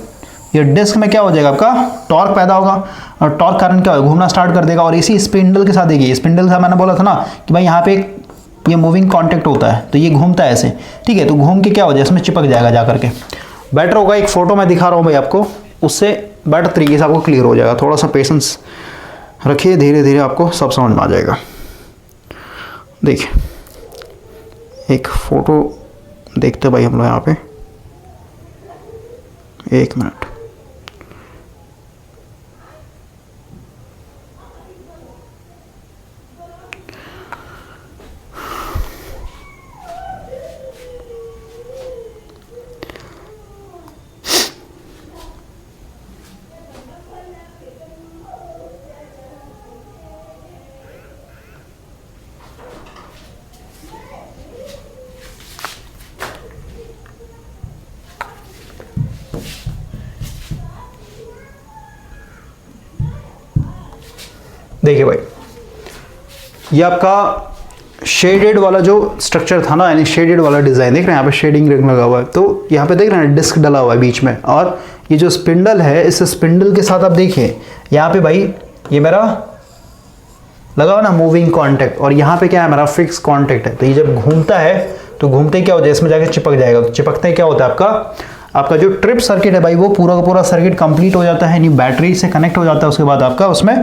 ये डिस्क में क्या हो जाएगा आपका, टॉर्क पैदा होगा, और टॉर्क कारण क्या होगा, घूमना स्टार्ट कर देगा। और इसी स्पिंडल के साथ देखिए, स्पिंडल का मैंने बोला था ना कि भाई यहाँ पे ये मूविंग कॉन्टेक्ट होता है, तो ये घूमता है ऐसे, ठीक है। तो घूम के क्या हो जाए, इसमें चिपक जाएगा जा करके। बेटर होगा एक फोटो में दिखा रहा हूँ भाई आपको, उससे बेटर तरीके से आपको क्लियर हो जाएगा। थोड़ा सा पेशेंस रखिए, धीरे धीरे आपको सब समझ में आ जाएगा। देखिए एक फोटो देखते भाई हम लोग यहाँ पे, एक मिनट। देखिए भाई, ये आपका शेडेड वाला जो स्ट्रक्चर था ना, यानी शेडेड वाला डिजाइन देख रहे हैं, यहाँ पे शेडिंग रिंग लगा हुआ है। तो यहाँ पे देख रहे हैं डिस्क डला हुआ है बीच में, और ये जो स्पिंडल है, इस स्पिंडल के साथ आप देखिए यहाँ पे भाई ये मेरा लगा हुआ ना मूविंग कॉन्टेक्ट, और यहाँ पे क्या है मेरा फिक्स कॉन्टेक्ट है। तो ये जब घूमता है तो घूमते क्या होता है, इसमें जाके चिपक जाएगा। तो चिपकते क्या होता है, आपका जो ट्रिप सर्किट है भाई, वो पूरा का पूरा सर्किट कंप्लीट हो जाता है, यानी बैटरी से कनेक्ट हो जाता है। उसके बाद आपका उसमें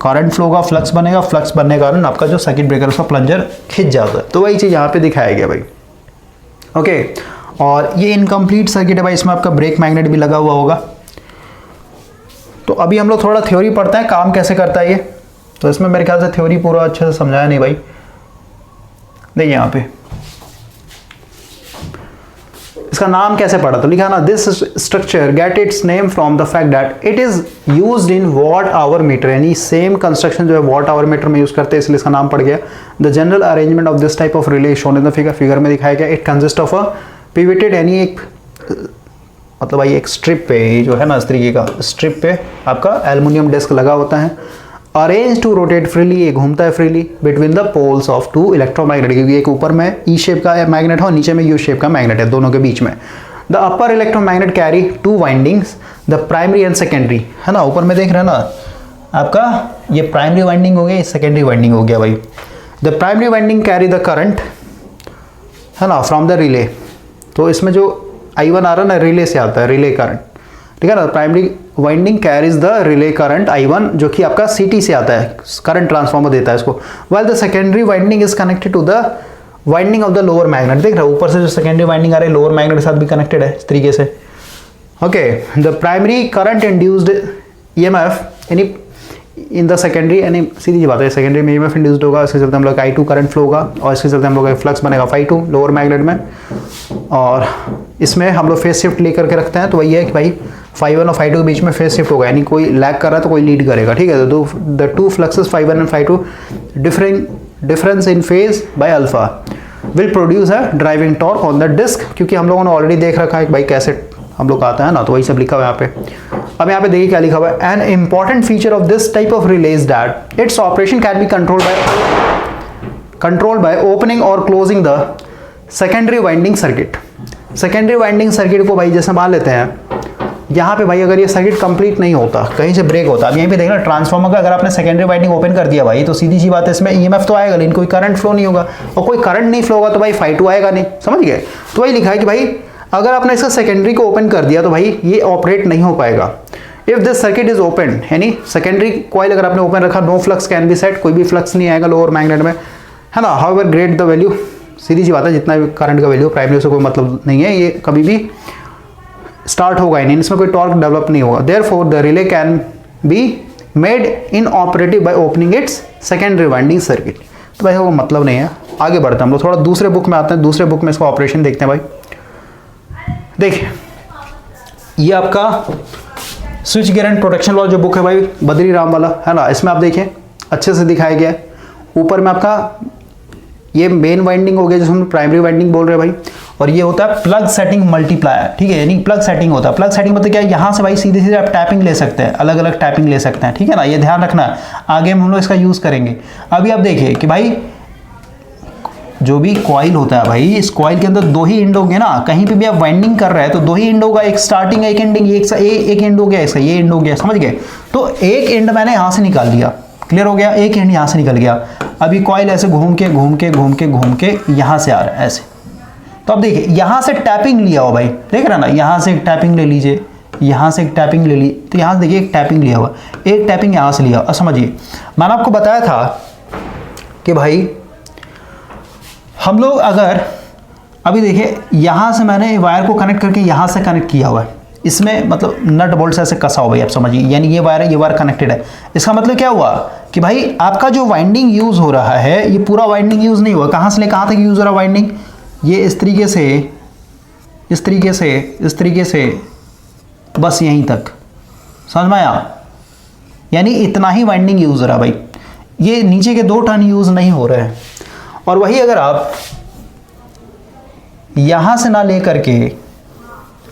करंट फ्लो का फ्लक्स बनेगा, फ्लक्स बनने के कारण आपका जो सर्किट ब्रेकर उसका प्लंजर खिंच जाता है। तो वही चीज़ यहाँ पे दिखाया गया भाई, ओके। और ये इनकम्प्लीट सर्किट है भाई, इसमें आपका ब्रेक मैग्नेट भी लगा हुआ होगा। तो अभी हम लोग थोड़ा थ्योरी पढ़ते हैं काम कैसे करता है ये। तो इसमें मेरे ख्याल से थ्योरी पूरा अच्छे से समझाया नहीं भाई। देखिए यहाँ पे इसका नाम कैसे पढ़ा, तो लिखा ना, this structure get its name from the fact that it is used in watt hour meter, यानी सेम कंस्ट्रक्शन जो है वॉट आवर मीटर में यूज करते हैं, इसलिए इसका नाम पड़ गया। The general arrangement of this type of relay shown in the figure, figure में दिखाया गया। It consist of a pivoted, यानी एक मतलब भाई एक स्ट्रिप पे, ये जो है ना इस तरीके का स्ट्रिप पे आपका एल्युमिनियम डिस्क लगा होता है। अरेंज टू रोटेट फ्रीली, ये घूमता है freely between the poles of two electromagnet, क्योंकि एक ऊपर में ई शेप का मैग्नेट है और नीचे में यू शेप का मैग्नेट है, दोनों के बीच में। The upper electromagnet carry two windings, the primary and secondary, है ना, ऊपर में देख रहे हैं ना आपका, ये प्राइमरी वाइंडिंग हो गया, ये सेकेंडरी वाइंडिंग हो गया भाई। The primary winding carry the current, है ना, फ्रॉम द रिले, तो इसमें जो I1 आ रहा है ना रिले से आता है, रिले करंट, ठीक है ना। Primary winding carries the relay current I1 जो कि आपका CT से आता है, करंट ट्रांसफार्मर देता है इसको। While the secondary winding is connected to the winding of the lower magnet, देख रहा है ऊपर से जो सेकेंडरी वाइंडिंग आ रही है लोअर मैग्नेट के साथ भी कनेक्टेड है इस तरीके से। Okay, the primary current induced EMF यानी इन द सेकेंडरी, यानी सीधी सी बात है सेकेंडरी में EMF इंड्यूस्ड होगा, इसके चलते हम लोग I2 करंट फ्लो होगा और इसके चलते हम लोग का फ्लक्स बनेगा phi2 लोअर मैग्नेट में। और इसमें हम लोग फेस शिफ्ट लेकर के रखते हैं, तो वही है कि भाई phi1 और phi2 के बीच में फेस शिफ्ट होगा, यानी कोई लैग कर रहा है तो कोई लीड करेगा, ठीक है। तो the two fluxes phi1 and phi2 difference in phase by alpha will produce a driving torque on the disc, क्योंकि हम लोगों ने ऑलरेडी देख रखा है कि भाई कैसे हम लोग आता है ना, तो वही सब लिखा हुआ है यहाँ पे। अब यहाँ पे देखिए क्या लिखा हुआ है, an important feature of this type of relay is that its operation can be controlled by opening और closing the secondary winding circuit. Secondary winding circuit को भाई जैसे मान लेते हैं यहाँ पे भाई, अगर ये सर्किट कंप्लीट नहीं होता, कहीं से ब्रेक होता, अब यहीं पे देखना ट्रांसफार्मर का अगर आपने सेकेंडरी वाइंडिंग ओपन कर दिया भाई, तो सीधी सी बात है इसमें EMF तो आएगा लेकिन कोई करंट फ्लो नहीं होगा, और कोई करंट नहीं फ्लो होगा तो भाई phi2 आएगा नहीं, समझ गए। तो वही लिखा है कि भाई अगर आपने इसका सेकेंडरी को ओपन कर दिया तो भाई ये ऑपरेट नहीं हो पाएगा। If this circuit is open, यानी सेकेंडरी कॉइल अगर आपने ओपन रखा, no flux can be set, कोई भी फ्लक्स नहीं आएगा लोअर मैग्नेट में, है ना। हाउएवर ग्रेट द वैल्यू, सीधी सी बात है जितना भी करंट का वैल्यू, प्राइमरी से कोई मतलब नहीं है, ये कभी भी स्टार्ट होगा ही नहीं, इसमें कोई टॉर्क डेवलप नहीं होगा। Therefore the relay can be made in operative by opening it's secondary winding circuit. तो भाई वो मतलब नहीं है। आगे बढ़ते हैं हम लोग, थोड़ा दूसरे बुक में आते हैं, दूसरे बुक में इसका ऑपरेशन देखते हैं भाई। देखिए ये आपका switch gear and protection law जो बुक है भाई बद्री राम वाला, है ना, इसमें आप देखिए अच्छे से दिखाया गया है। ऊपर में आपका ये मेन वाइंडिंग हो गया जिसको हम प्राइमरी वाइंडिंग बोल रहे हैं भाई, और ये होता है प्लग सेटिंग मल्टीप्लायर, ठीक है, यानी प्लग सेटिंग होता है। प्लग सेटिंग मतलब क्या है, यहाँ से भाई सीधे सीधे आप टैपिंग ले सकते हैं, अलग अलग टैपिंग ले सकते हैं, ठीक है ना, ये ध्यान रखना है, आगे हम लोग इसका यूज करेंगे। अभी आप देखिए कि भाई जो भी कॉइल होता है भाई, इस कॉइल के अंदर दो ही एंड होंगे ना, कहीं पे भी आप वाइंडिंग कर रहे हैं तो दो ही एंड होगा, एक स्टार्टिंग एक एंडिंग, एक एंड हो गया इसका, ये एंड हो गया, समझ गए। तो एक एंड मैंने यहाँ से निकाल दिया, क्लियर हो गया, एक एंड यहाँ से निकल गया। अभी कॉइल ऐसे घूम के घूम के घूम के घूम के यहाँ से आ रहा है ऐसे, तो अब देखिए यहाँ से टैपिंग लिया हो भाई, देख रहे ना, यहाँ से एक टैपिंग ले लीजिए, यहाँ से एक टैपिंग ले ली, तो यहाँ से देखिए एक टैपिंग लिया हुआ, एक टैपिंग यहाँ से लिया। अब समझिए मैंने आपको बताया था कि भाई हम लोग अगर अभी देखिए यहाँ से मैंने वायर को कनेक्ट करके यहाँ से कनेक्ट किया हुआ है, इसमें मतलब नट बोल्ट से ऐसे कसा हो भाई, आप समझिए, यानी ये वायर है, ये वायर कनेक्टेड है। इसका मतलब क्या हुआ कि भाई आपका जो वाइंडिंग यूज हो रहा है ये पूरा वाइंडिंग यूज नहीं हुआ, कहाँ से ले कहाँ तक यूज हो रहा है वाइंडिंग, ये इस तरीके से इस तरीके से इस तरीके से बस यहीं तक, समझ में आया, यानी इतना ही वाइंडिंग यूज हो रहा है भाई, ये नीचे के 2 टर्न यूज नहीं हो रहे हैं। और वही अगर आप यहां से ना ले करके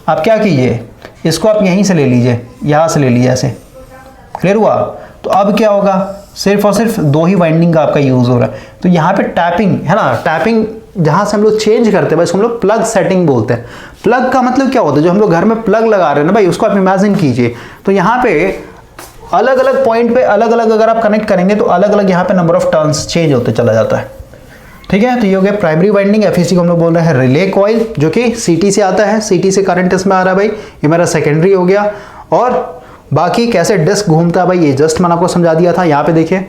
आप क्या कीजिए, इसको आप यहीं से ले लीजिए, यहां से ले लीजिए ऐसे, क्लियर हुआ। तो अब क्या होगा, सिर्फ और सिर्फ 2 ही वाइंडिंग का आपका यूज हो रहा है। तो यहाँ पे टैपिंग है ना, टैपिंग जहां से हम लोग चेंज करते हैं भाई, इसको हम लोग प्लग सेटिंग बोलते हैं। प्लग का मतलब क्या होता है, जो हम लोग घर में प्लग लगा रहे हैं ना भाई, उसको आप इमेजिन कीजिए। तो यहाँ पे अलग अलग पॉइंट पे अलग अलग अगर आप कनेक्ट करेंगे तो अलग अलग यहाँ पे नंबर ऑफ टर्न्स चेंज होते चला जाता है, ठीक है। तो ये हो गया प्राइमरी वाइंडिंग, एफईसी को हम लोग बोल रहे हैं रिले कॉइल, जो कि सीटी से आता है, सीटी से करंट इसमें आ रहा है भाई, ये मेरा सेकेंडरी हो गया। और बाकी कैसे डिस्क घूमता है भाई, ये जस्ट मैंने आपको समझा दिया था। यहाँ पे देखिए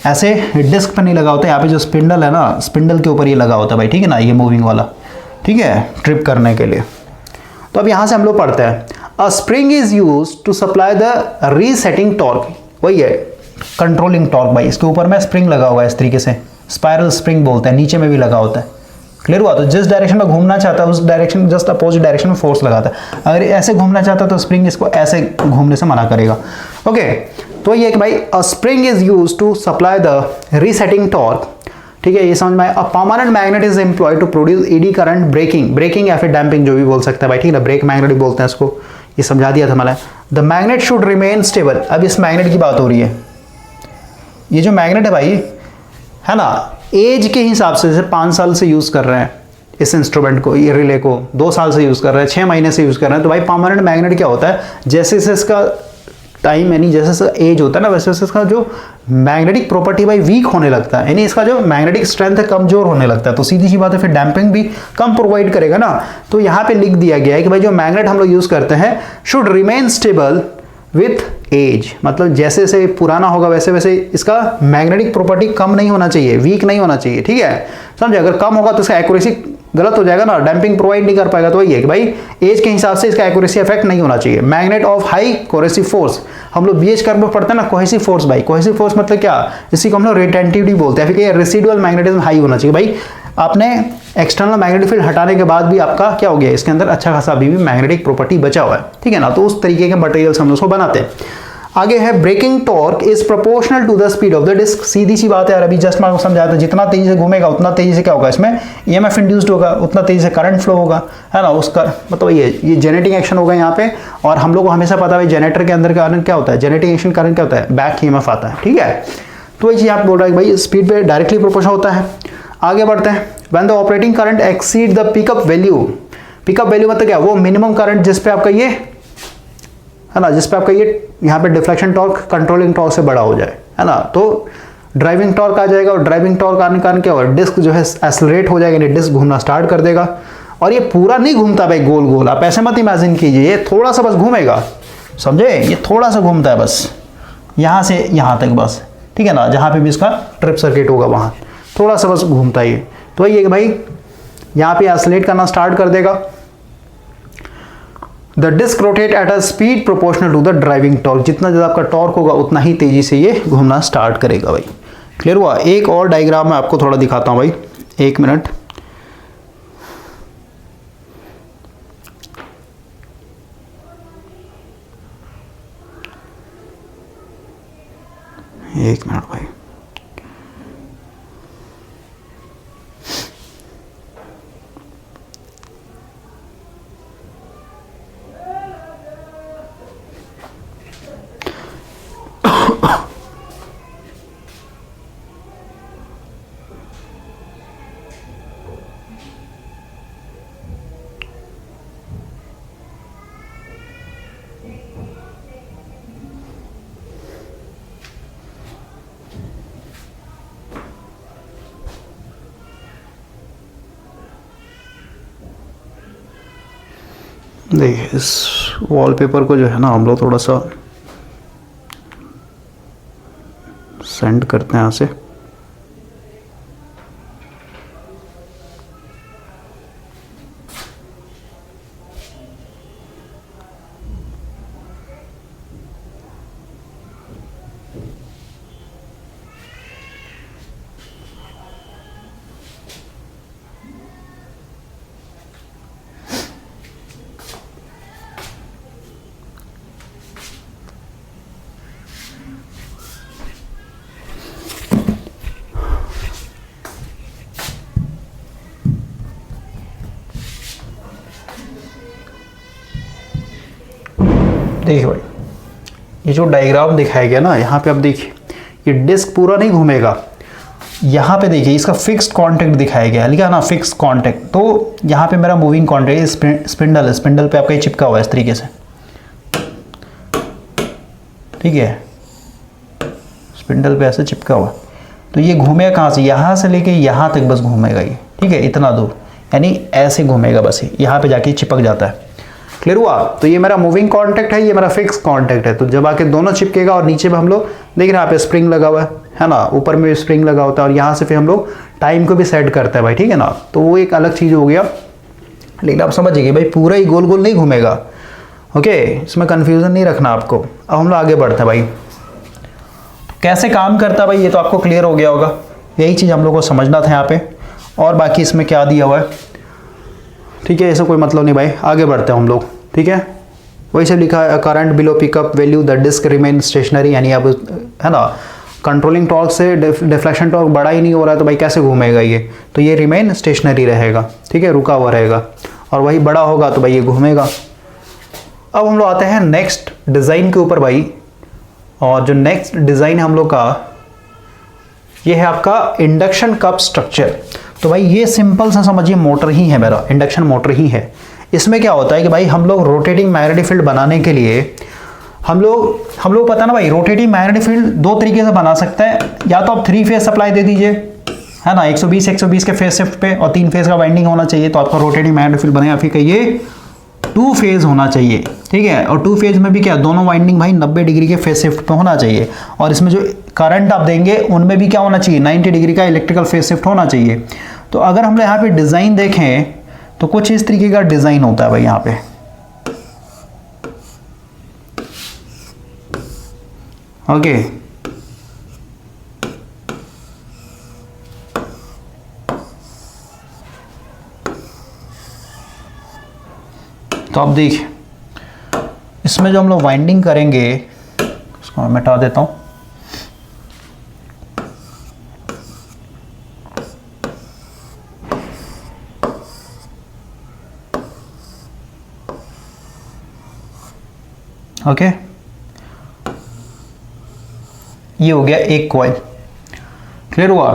ऐसे डिस्क पर नहीं लगा होता, यहाँ पे जो स्पिंडल है ना, स्पिंडल के ऊपर ये लगा होता है भाई, ठीक है ना, ये मूविंग वाला, ठीक है, ट्रिप करने के लिए। तो अब यहां से हम लोग पढ़ते हैं, a spring is use to supply the resetting torque, वही है कंट्रोलिंग टॉर्क भाई। इसके ऊपर में स्प्रिंग लगा हुआ है इस तरीके से, स्पाइरल स्प्रिंग बोलते हैं, नीचे में भी लगा होता है। क्लियर हुआ? तो जिस डायरेक्शन में घूमना चाहता है उस डायरेक्शन जस्ट अपोजिट डायरेक्शन में फोर्स लगाता है। अगर ऐसे घूमना चाहता है तो स्प्रिंग इसको ऐसे घूमने से मना करेगा। ओके, तो ये कि भाई a spring is use to supply the resetting torque, ठीक है, ये समझ में आया। A permanent magnet is employed to produce eddy current, braking या फिर डैम्पिंग, जो भी बोल सकते हैं भाई, ठीक है, ब्रेक मैग्नेट बोलते हैं इसको, ये समझा दिया था मैंने। The magnet should remain stable, अब इस मैग्नेट की बात हो रही है। ये जो मैग्नेट है भाई, है ना, एज के हिसाब से, जैसे 5 साल से यूज कर रहे हैं इस इंस्ट्रूमेंट को, ये रिले को 2 साल से यूज कर रहे हैं, 6 महीने से यूज कर रहे हैं, तो भाई परमानेंट मैग्नेट क्या होता है, जैसे जैसे इसका टाइम यानी जैसे जैसे एज होता है ना, वैसे वैसे इसका जो मैग्नेटिक प्रॉपर्टी भाई वीक होने लगता है, यानी इसका जो मैग्नेटिक स्ट्रेंथ है कमजोर होने लगता है। तो सीधी सी बात है, फिर डैम्पिंग भी कम प्रोवाइड करेगा ना। तो यहाँ पे लिख दिया गया है कि भाई जो मैग्नेट हम लोग यूज करते हैं should remain stable with age, मतलब जैसे जैसे पुराना होगा वैसे वैसे इसका मैग्नेटिक प्रॉपर्टी कम नहीं होना चाहिए, वीक नहीं होना चाहिए, ठीक है, समझे। अगर कम होगा तो इसका एक्यूरेसी गलत हो जाएगा ना, डैम्पिंग प्रोवाइड नहीं कर पाएगा। तो वही है कि भाई एज के हिसाब से इसका एक्यूरेसी इफेक्ट नहीं होना चाहिए। Magnet of high cohesive force, हम लोग बीएच कर्व में पढ़ते हैं ना, कोहेसिव फोर्स भाई, कोहेसिव फोर्स मतलब क्या, इसी को हम लोग रिटेंटिविटी बोलते हैं। फिर रेसिडुअल मैग्नेटिज्म हाई होना चाहिए भाई। आपने एक्सटर्नल मैग्नेटिक फील्ड हटाने के बाद भी आपका क्या हो गया, इसके अंदर अच्छा खासा अभी भी मैग्नेटिक प्रॉपर्टी बचा हुआ है, ठीक है ना। तो उस तरीके के मटेरियल्स हम उसको बनाते हैं। आगे है braking torque is proportional to the speed of the disc, सीधी सी बात है यार, अभी जस्ट मैं आपको समझाया था, जितना तेजी से घूमेगा उतना तेजी से क्या होगा, इसमें ईएमएफ इंड्यूस्ड होगा, उतना तेजी से करंट फ्लो होगा, है ना, उसका मतलब ये जेनरेटिंग एक्शन होगा यहाँ पे। और हम लोग को हमेशा पता है जनरेटर के अंदर करंट क्या होता है, जेनरेटिंग एक्शन करंट क्या होता है, बैक ईएमएफ आता है, ठीक है। तो ये चीज आप बोल रहा है भाई स्पीड पे डायरेक्टली प्रोपोर्शनल होता है। आगे बढ़ते हैं, when the operating current exceed the pickup value, pickup value मतलब क्या, वो मिनिमम करंट जिस पे आपका ये है ना, जिस पे आपका ये यहाँ पे डिफ्लेक्शन टॉर्क कंट्रोलिंग टॉर्क से बड़ा हो जाए, है ना, तो ड्राइविंग टॉर्क आ जाएगा। और ड्राइविंग टॉर्क आने के कारण क्या होगा, डिस्क जो है एक्सेलरेट हो जाएगा, डिस्क घूमना स्टार्ट कर देगा। और ये पूरा नहीं घूमता भाई गोल गोल, आप ऐसे मत इमेजिन कीजिए, ये थोड़ा सा बस घूमेगा, समझे, ये थोड़ा सा घूमता है बस, यहाँ से यहाँ तक बस, ठीक है ना, जहाँ पे भी इसका ट्रिप सर्किट होगा वहाँ थोड़ा सा बस घूमता है ये। तो ये कि भाई यहाँ पे एक्सेलरेट करना स्टार्ट कर देगा। The disc rotate at a speed proportional to the driving torque, जितना ज़्यादा आपका टॉर्क होगा उतना ही तेजी से ये घूमना स्टार्ट करेगा भाई। क्लियर हुआ? एक और डायग्राम मैं आपको थोड़ा दिखाता हूँ भाई, 1 मिनट। एक मिनट भाई, देखिए इस वॉलपेपर को जो है ना हम लोग थोड़ा सा सेंड करते हैं यहाँ से। देखिए भाई ये जो डायग्राम दिखाया गया ना, यहाँ पे आप देखिए ये डिस्क पूरा नहीं घूमेगा, यहाँ पे देखिए इसका फिक्स्ड कांटेक्ट दिखाया गया है, लिखा है ना फिक्स्ड कांटेक्ट। तो यहाँ पे मेरा मूविंग कांटेक्ट स्पिंडल है, स्पिंडल पे आपका ये चिपका हुआ है इस तरीके से, ठीक है, स्पिंडल पे ऐसे चिपका हुआ। तो ये घूमेगा कहाँ से, यहाँ से लेके यहाँ तक बस घूमेगा ये, ठीक है, इतना दूर, यानी ऐसे घूमेगा बस, यहाँ पे जाके चिपक जाता है। क्लियर हुआ? तो ये मेरा मूविंग कांटेक्ट है, ये मेरा फिक्स कांटेक्ट है। तो जब आके दोनों चिपकेगा और नीचे में हम लोग देख रहे हैं यहाँ पे स्प्रिंग लगा हुआ है ना, ऊपर में भी स्प्रिंग लगा होता है और यहाँ से फिर हम लोग टाइम को भी सेट करते हैं भाई, ठीक है ना। तो वो एक अलग चीज़ हो गया। लेकिन आप समझिए भाई पूरा ही गोल गोल नहीं घूमेगा। ओके, इसमें कंफ्यूजन नहीं रखना आपको। अब हम लोग आगे बढ़ते हैं भाई। कैसे काम करता है भाई ये तो आपको क्लियर हो गया होगा, यही चीज़ हम लोग को समझना था यहाँ पे। और बाकी इसमें क्या दिया हुआ है, ठीक है, ऐसा कोई मतलब नहीं भाई। आगे बढ़ते हैं हम लोग, ठीक है। वही सब लिखा है, current below pickup value the disc remain stationary, यानी अब है ना कंट्रोलिंग टॉर्क से डिफ्लेक्शन टॉर्क बड़ा ही नहीं हो रहा है तो भाई कैसे घूमेगा ये, तो ये रिमेन स्टेशनरी रहेगा, ठीक है, रुका हुआ रहेगा। और वही बड़ा होगा तो भाई ये घूमेगा। अब हम लोग आते हैं नेक्स्ट डिज़ाइन के ऊपर भाई। और जो नेक्स्ट डिज़ाइन है हम लोग का, ये है आपका इंडक्शन कप स्ट्रक्चर। तो भाई ये सिंपल सा समझिए मोटर ही है, मेरा इंडक्शन मोटर ही है। इसमें क्या होता है कि भाई हम लोग रोटेटिंग मैग्नेटिक फील्ड बनाने के लिए हम लोग पता ना भाई, रोटेटिंग मैग्नेटिक फील्ड दो तरीके से बना सकते हैं। या तो आप 3 फेज सप्लाई दे दीजिए, है ना, 120 के फेज शिफ्ट पे, और 3 फेज का वाइंडिंग होना चाहिए तो आपका रोटेटिंग मैग्नेटिक फील्ड बनेगा। फिर कहिए 2 फेज होना चाहिए, ठीक है। और 2 फेज में भी क्या, दोनों वाइंडिंग भाई 90 डिग्री के फेज शिफ्ट पे होना चाहिए। और इसमें जो करंट आप देंगे उनमें भी क्या होना चाहिए, 90 डिग्री का इलेक्ट्रिकल फेज शिफ्ट होना चाहिए। तो अगर हम लोग यहाँ पे डिज़ाइन देखें तो कुछ इस तरीके का डिज़ाइन होता है भाई यहाँ पे। ओके, तो आप देखिए इसमें जो हम लोग वाइंडिंग करेंगे, इसको मैं मिटा देता हूँ। ओके, ये हो गया एक कॉइल, क्लियर हुआ।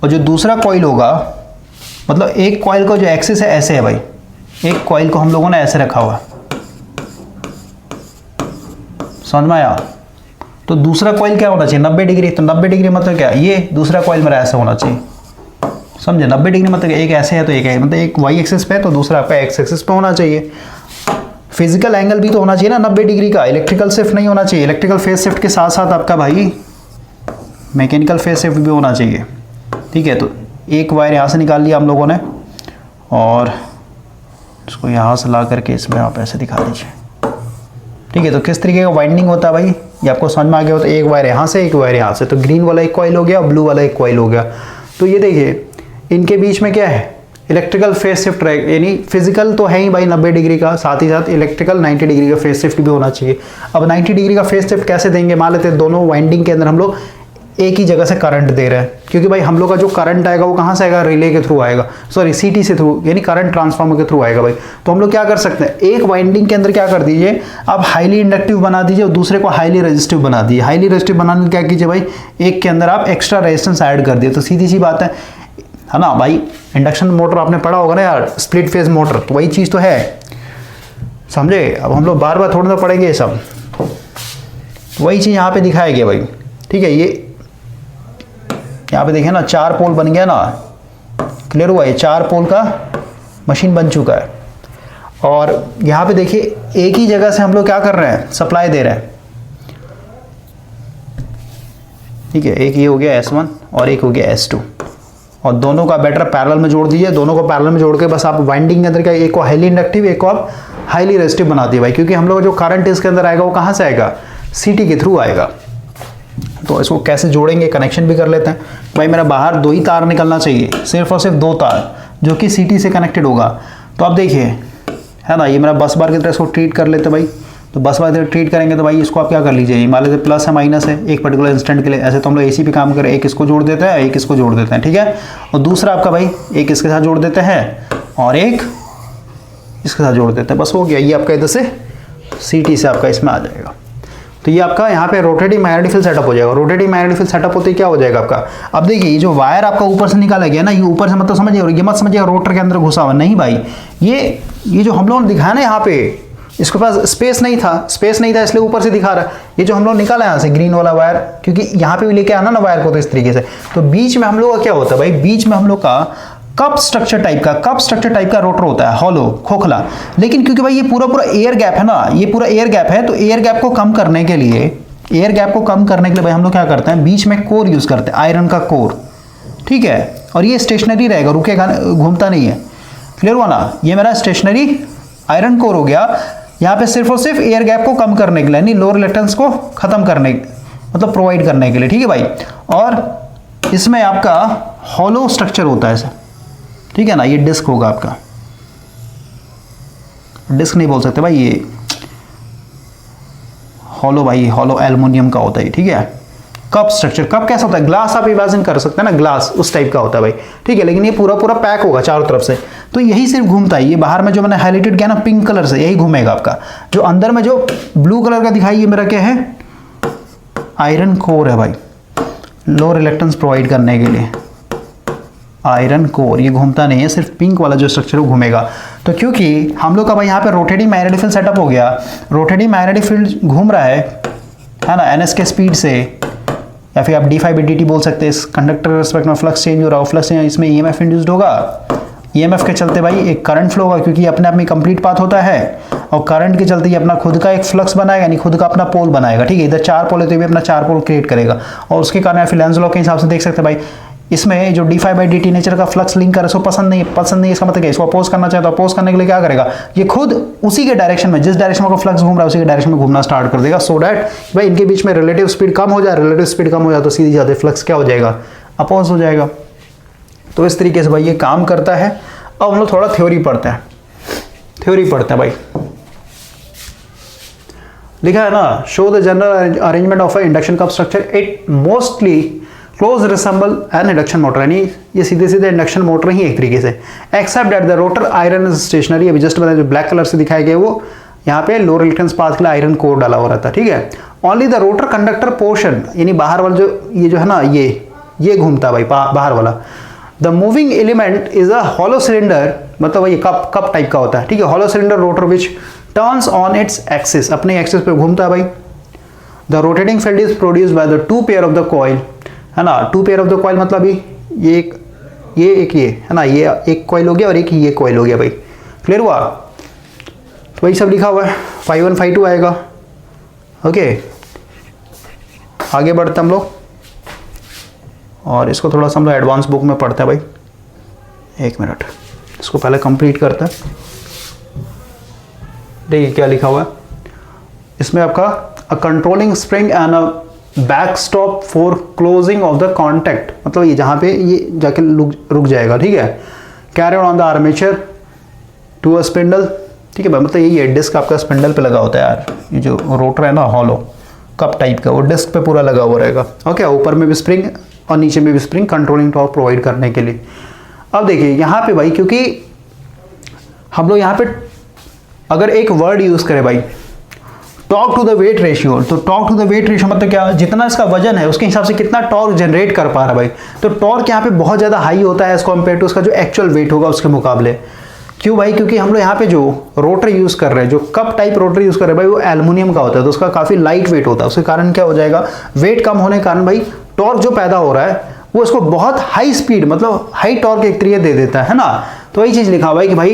और जो दूसरा कॉइल होगा, मतलब एक कॉइल का जो एक्सिस है ऐसे है भाई, एक कॉइल को हम लोगों ने ऐसे रखा हुआ, समझ में आया। तो दूसरा कॉइल क्या होना चाहिए, 90 डिग्री। तो 90 डिग्री मतलब क्या, ये दूसरा कॉइल मेरा ऐसा होना चाहिए, समझे। 90 डिग्री मतलब एक ऐसे है तो एक है, मतलब एक वाई एक्सिस पे तो दूसरा आपका एक्स एक्सिस पे होना चाहिए। फिजिकल एंगल भी तो होना चाहिए ना 90 डिग्री का, इलेक्ट्रिकल शिफ्ट नहीं होना चाहिए। इलेक्ट्रिकल फेज शिफ्ट के साथ साथ आपका भाई मैकेनिकल फेज शिफ्ट भी होना चाहिए, ठीक है। तो एक वायर यहाँ से निकाल लिया हम लोगों ने, और इसको यहाँ से ला करके इसमें आप ऐसे दिखा दीजिए, ठीक है। तो किस तरीके का वाइंडिंग होता है भाई ये आपको समझ में आ गया हो। तो एक वायर यहाँ से, एक वायर यहाँ से, तो ग्रीन वाला एक कॉइल हो गया और ब्लू वाला एक कॉइल हो गया। तो ये देखिए इनके बीच में क्या है, इलेक्ट्रिकल फेज शिफ्ट रहेगा, यानी फिजिकल तो है ही भाई 90 डिग्री का, साथ ही साथ इलेक्ट्रिकल 90 डिग्री का फेज शिफ्ट भी होना चाहिए। अब 90 डिग्री का फेज शिफ्ट कैसे देंगे, मान लेते हैं दोनों वाइंडिंग के अंदर हम लोग एक ही जगह से करंट दे रहे हैं, क्योंकि भाई हम लोग का जो करंट आएगा वो कहाँ से आएगा, रिले के थ्रू आएगा, सॉरी सीटी से थ्रू, यानी करंट ट्रांसफार्मर के थ्रू आएगा भाई। तो हम लोग क्या कर सकते हैं, एक वाइंडिंग के अंदर क्या कर दीजिए आप हाईली इंडक्टिव बना दीजिए और दूसरे को हाईली रेजिस्टिव बना दीजिए। हाईली रेजिस्टिव बनाने क्या कीजिए भाई, एक के अंदर आप एक्स्ट्रा रेजिस्टेंस ऐड कर दिए। तो सीधी सी बात है ना भाई, इंडक्शन मोटर आपने पढ़ा होगा ना यार, स्प्लिट फेज मोटर, तो वही चीज़ तो है, समझे। अब हम लोग बार बार थोड़ा सा पढ़ेंगे ये सब, वही चीज़ यहाँ पे दिखाया गया भाई, ठीक है। ये यहाँ पे देखें ना 4 पोल बन गया ना, क्लियर हुआ, ये 4 पोल का मशीन बन चुका है। और यहाँ पे देखिए एक ही जगह से हम लोग क्या कर रहे हैं, सप्लाई दे रहे हैं, ठीक है। एक ये हो गया S1 और एक हो गया S2, और दोनों का बैटर पैरेलल में जोड़ दीजिए। दोनों को पैरेलल में जोड़ के बस आप वाइंडिंग के अंदर क्या, एक को हाईली इंडक्टिव, एक को आप हाईली रेजिस्टिव बना दिए भाई, क्योंकि हम लोग जो करंट इसके अंदर आएगा वो कहाँ से आएगा, सीटी के थ्रू आएगा। तो इसको कैसे जोड़ेंगे, कनेक्शन भी कर लेते हैं भाई। मेरा बाहर 2 ही तार निकलना चाहिए, सिर्फ और सिर्फ 2 तार, जो कि सीटी से कनेक्टेड होगा। तो आप देखिए, है ना, ये मेरा बस बार की तरह इसको ट्रीट कर लेते भाई। तो बस बार ट्रीट करेंगे तो भाई इसको आप क्या कर लीजिए, मान लेते प्लस है माइनस है एक पर्टिकुलर इंस्टेंट के लिए। ऐसे तो हम लोग एसी पे काम करें, एक इसको जोड़ देते हैं, एक इसको जोड़ देते हैं, ठीक है। और दूसरा आपका भाई एक इसके साथ जोड़ देते हैं और एक इसके साथ जोड़ देते हैं, बस हो गया। ये आपका इधर से सीटी से आपका इसमें आ जाएगा। तो ये आपका यहाँ पे रोटेटिंग मैग्नेटिक फील्ड सेटअप हो जाएगा। रोटेटिंग मैग्नेटिक फील्ड सेटअप होते ही क्या हो जाएगा आपका, अब देखिए ये जो वायर आपका ऊपर से निकाला गया ना, ये ऊपर से मतलब समझिए, ये मत समझिए रोटर के अंदर घुसा हुआ, नहीं भाई। ये जो हम लोगों ने दिखाया ना यहाँ पे, इसके पास स्पेस नहीं था इसलिए ऊपर से दिखा रहा है। ये जो हम लोग निकाला यहाँ से ग्रीन वाला वायर, क्योंकि यहाँ पे भी लेके आना ना वायर को, तो इस तरीके से। तो बीच में हम लोग का क्या होता है भाई, बीच में हम लोग का कप स्ट्रक्चर टाइप का रोटर होता है, हॉलो, खोखला। लेकिन क्योंकि भाई ये पूरा एयर गैप है ना, ये पूरा एयर गैप है, तो एयर गैप को कम करने के लिए भाई हम लोग क्या करते हैं, बीच में कोर यूज करते हैं, आयरन का कोर, ठीक है। और ये स्टेशनरी रहेगा, रुकेगा, घूमता नहीं है। क्लियर हुआ ना, ये मेरा स्टेशनरी आयरन कोर हो गया। यहाँ पे सिर्फ और सिर्फ एयर गैप को कम करने के लिए, यानी लो रिलेक्टेंस को खत्म करने, मतलब प्रोवाइड करने के लिए, ठीक है भाई। और इसमें आपका हॉलो स्ट्रक्चर होता है ऐसा, ठीक है ना, ये डिस्क होगा आपका, डिस्क नहीं बोल सकते भाई, ये हॉलो भाई, हॉलो एल्युमिनियम का होता है, ठीक है। कप स्ट्रक्चर, कप कैसा होता है, ग्लास आप इमेजिन कर सकते हैं ना, ग्लास उस टाइप का होता है भाई, ठीक है। लेकिन ये पूरा पूरा पैक होगा चारों तरफ से, तो यही सिर्फ घूमता है। ये बाहर में जो मैंने हाईलाइटेड किया ना पिंक कलर से, यही घूमेगा आपका। जो अंदर में जो ब्लू कलर का दिखाई, ये मेरा क्या है, आयरन कोर है भाई, लो रिलेक्टेंस प्रोवाइड करने के लिए आयरन कोर। ये घूमता नहीं है, सिर्फ पिंक वाला जो स्ट्रक्चर वो घूमेगा। तो क्योंकि हम लोग का भाई यहाँ पे रोटेटिंग मैग्नेटिक फील्ड सेटअप हो गया, रोटेटिंग मैग्नेटिक फील्ड घूम रहा है ना, एनएस के स्पीड से, या फिर आप d∅dt बोल सकते हैं। इस कंडक्टर के रिस्पेक्ट में फ्लक्स चेंज हो रहा है, फ्लक्स इसमें ईएमएफ इंड्यूस्ड होगा, ईएमएफ के चलते भाई एक करंट फ्लो होगा, क्योंकि अपने आप में कंप्लीट पाथ होता है, और करंट के चलते ये अपना खुद का एक फ्लक्स बनाएगा, यानी खुद का अपना पोल बनाएगा, ठीक है। इधर 4 पोल है तो ये भी अपना 4 पोल क्रिएट करेगा, और उसके कारण फिर लेंज लॉ के हिसाब से देख सकते हैं भाई, इसमें जो d∅dt नेचर का फ्लक्स लिंक कर इसको पसंद नहीं है, इसका मतलब क्या, इसको अपोज करना चाहे तो अपोज करने के लिए क्या करेगा, ये खुद उसी के डायरेक्शन में, जिस डायरेक्शन में फ्लक्स घूम रहा है उसी के डायरेक्शन में घूमना स्टार्ट कर देगा, सो दैट भाई इनके बीच में रिलेटिव स्पीड कम हो जाए। रिलेटिव स्पीड कम हो जाए तो सीधी जाते फ्लक्स क्या हो जाएगा, अपोज हो जाएगा। तो इस तरीके से भाई ये काम करता है। अब हम लोग थोड़ा थ्योरी पढ़ते हैं, भाई लिखा है ना, show the general arrangement of a induction cup structure, it mostly close resemble N induction motor, यानी ये सीधे सीधे इंडक्शन मोटर ही एक तरीके से, except that the rotor iron is stationary. अभी जस्ट बताया जो ब्लैक कलर से दिखाया गया वो यहाँ पे लो रिलेक्टेंस पाथ के लिए आयरन कोर डाला हो रहता है, ठीक है। Only the rotor conductor portion, यानी बाहर वाला जो है ना, ये घूमता है भाई बाहर वाला। The moving element is a hollow cylinder, मतलब ये कप टाइप का होता है, ठीक है। Hollow cylinder rotor which turns on its axis, अपने एक्सिस पे घूमता है भाई। The rotating field is produced by the 2 pair of the coil, है ना। 2 पेयर ऑफ द कॉइल मतलब ये एक ये है ना, ये एक कॉइल हो गया और एक ये कॉइल हो गया भाई, क्लियर हुआ। तो वही सब लिखा हुआ है, φ1 φ2 आएगा, ओके। आगे बढ़ते हम लोग, और इसको थोड़ा सा हम लोग एडवांस बुक में पढ़ते हैं भाई। 1 मिनट, इसको पहले कंप्लीट करते हैं। देखिए क्या लिखा हुआ है इसमें आपका, अ controlling spring and a backstop for closing of the contact, मतलब ये जहाँ पे ये जाके रुक जाएगा, ठीक है। Carry on the armature to a spindle, ठीक है भाई, मतलब यही है, डिस्क आपका स्पिंडल पे लगा होता है यार, ये जो रोटर है ना हॉलो कप टाइप का, वो डिस्क पे पूरा लगा हुआ रहेगा, ओके। ऊपर में भी स्प्रिंग और नीचे में भी स्प्रिंग, कंट्रोलिंग टॉर्क प्रोवाइड करने के लिए। अब देखिए यहाँ पे भाई, क्योंकि हम लोग यहाँ पे अगर एक वर्ड यूज करें भाई, torque to the weight ratio, तो torque to the weight ratio मतलब क्या, जितना इसका वजन है उसके हिसाब से कितना टॉर्क जनरेट कर पा रहा है भाई। तो टॉर्क यहाँ पे बहुत ज़्यादा हाई होता है एज कम्पेयर टू उसका जो एक्चुअल वेट होगा उसके मुकाबले। क्यों भाई, क्योंकि हम लोग यहाँ पे जो रोटर यूज कर रहे हैं, जो कप टाइप रोटर यूज कर रहे हैं भाई, वो एल्युमिनियम का होता है, तो उसका काफी लाइट वेट होता है। उसके कारण क्या हो जाएगा, वेट कम होने के कारण भाई टॉर्क जो पैदा हो रहा है वो इसको बहुत हाई स्पीड, मतलब हाई टॉर्क एक तरीके दे देता है ना। तो वही चीज लिखा हुआ है कि भाई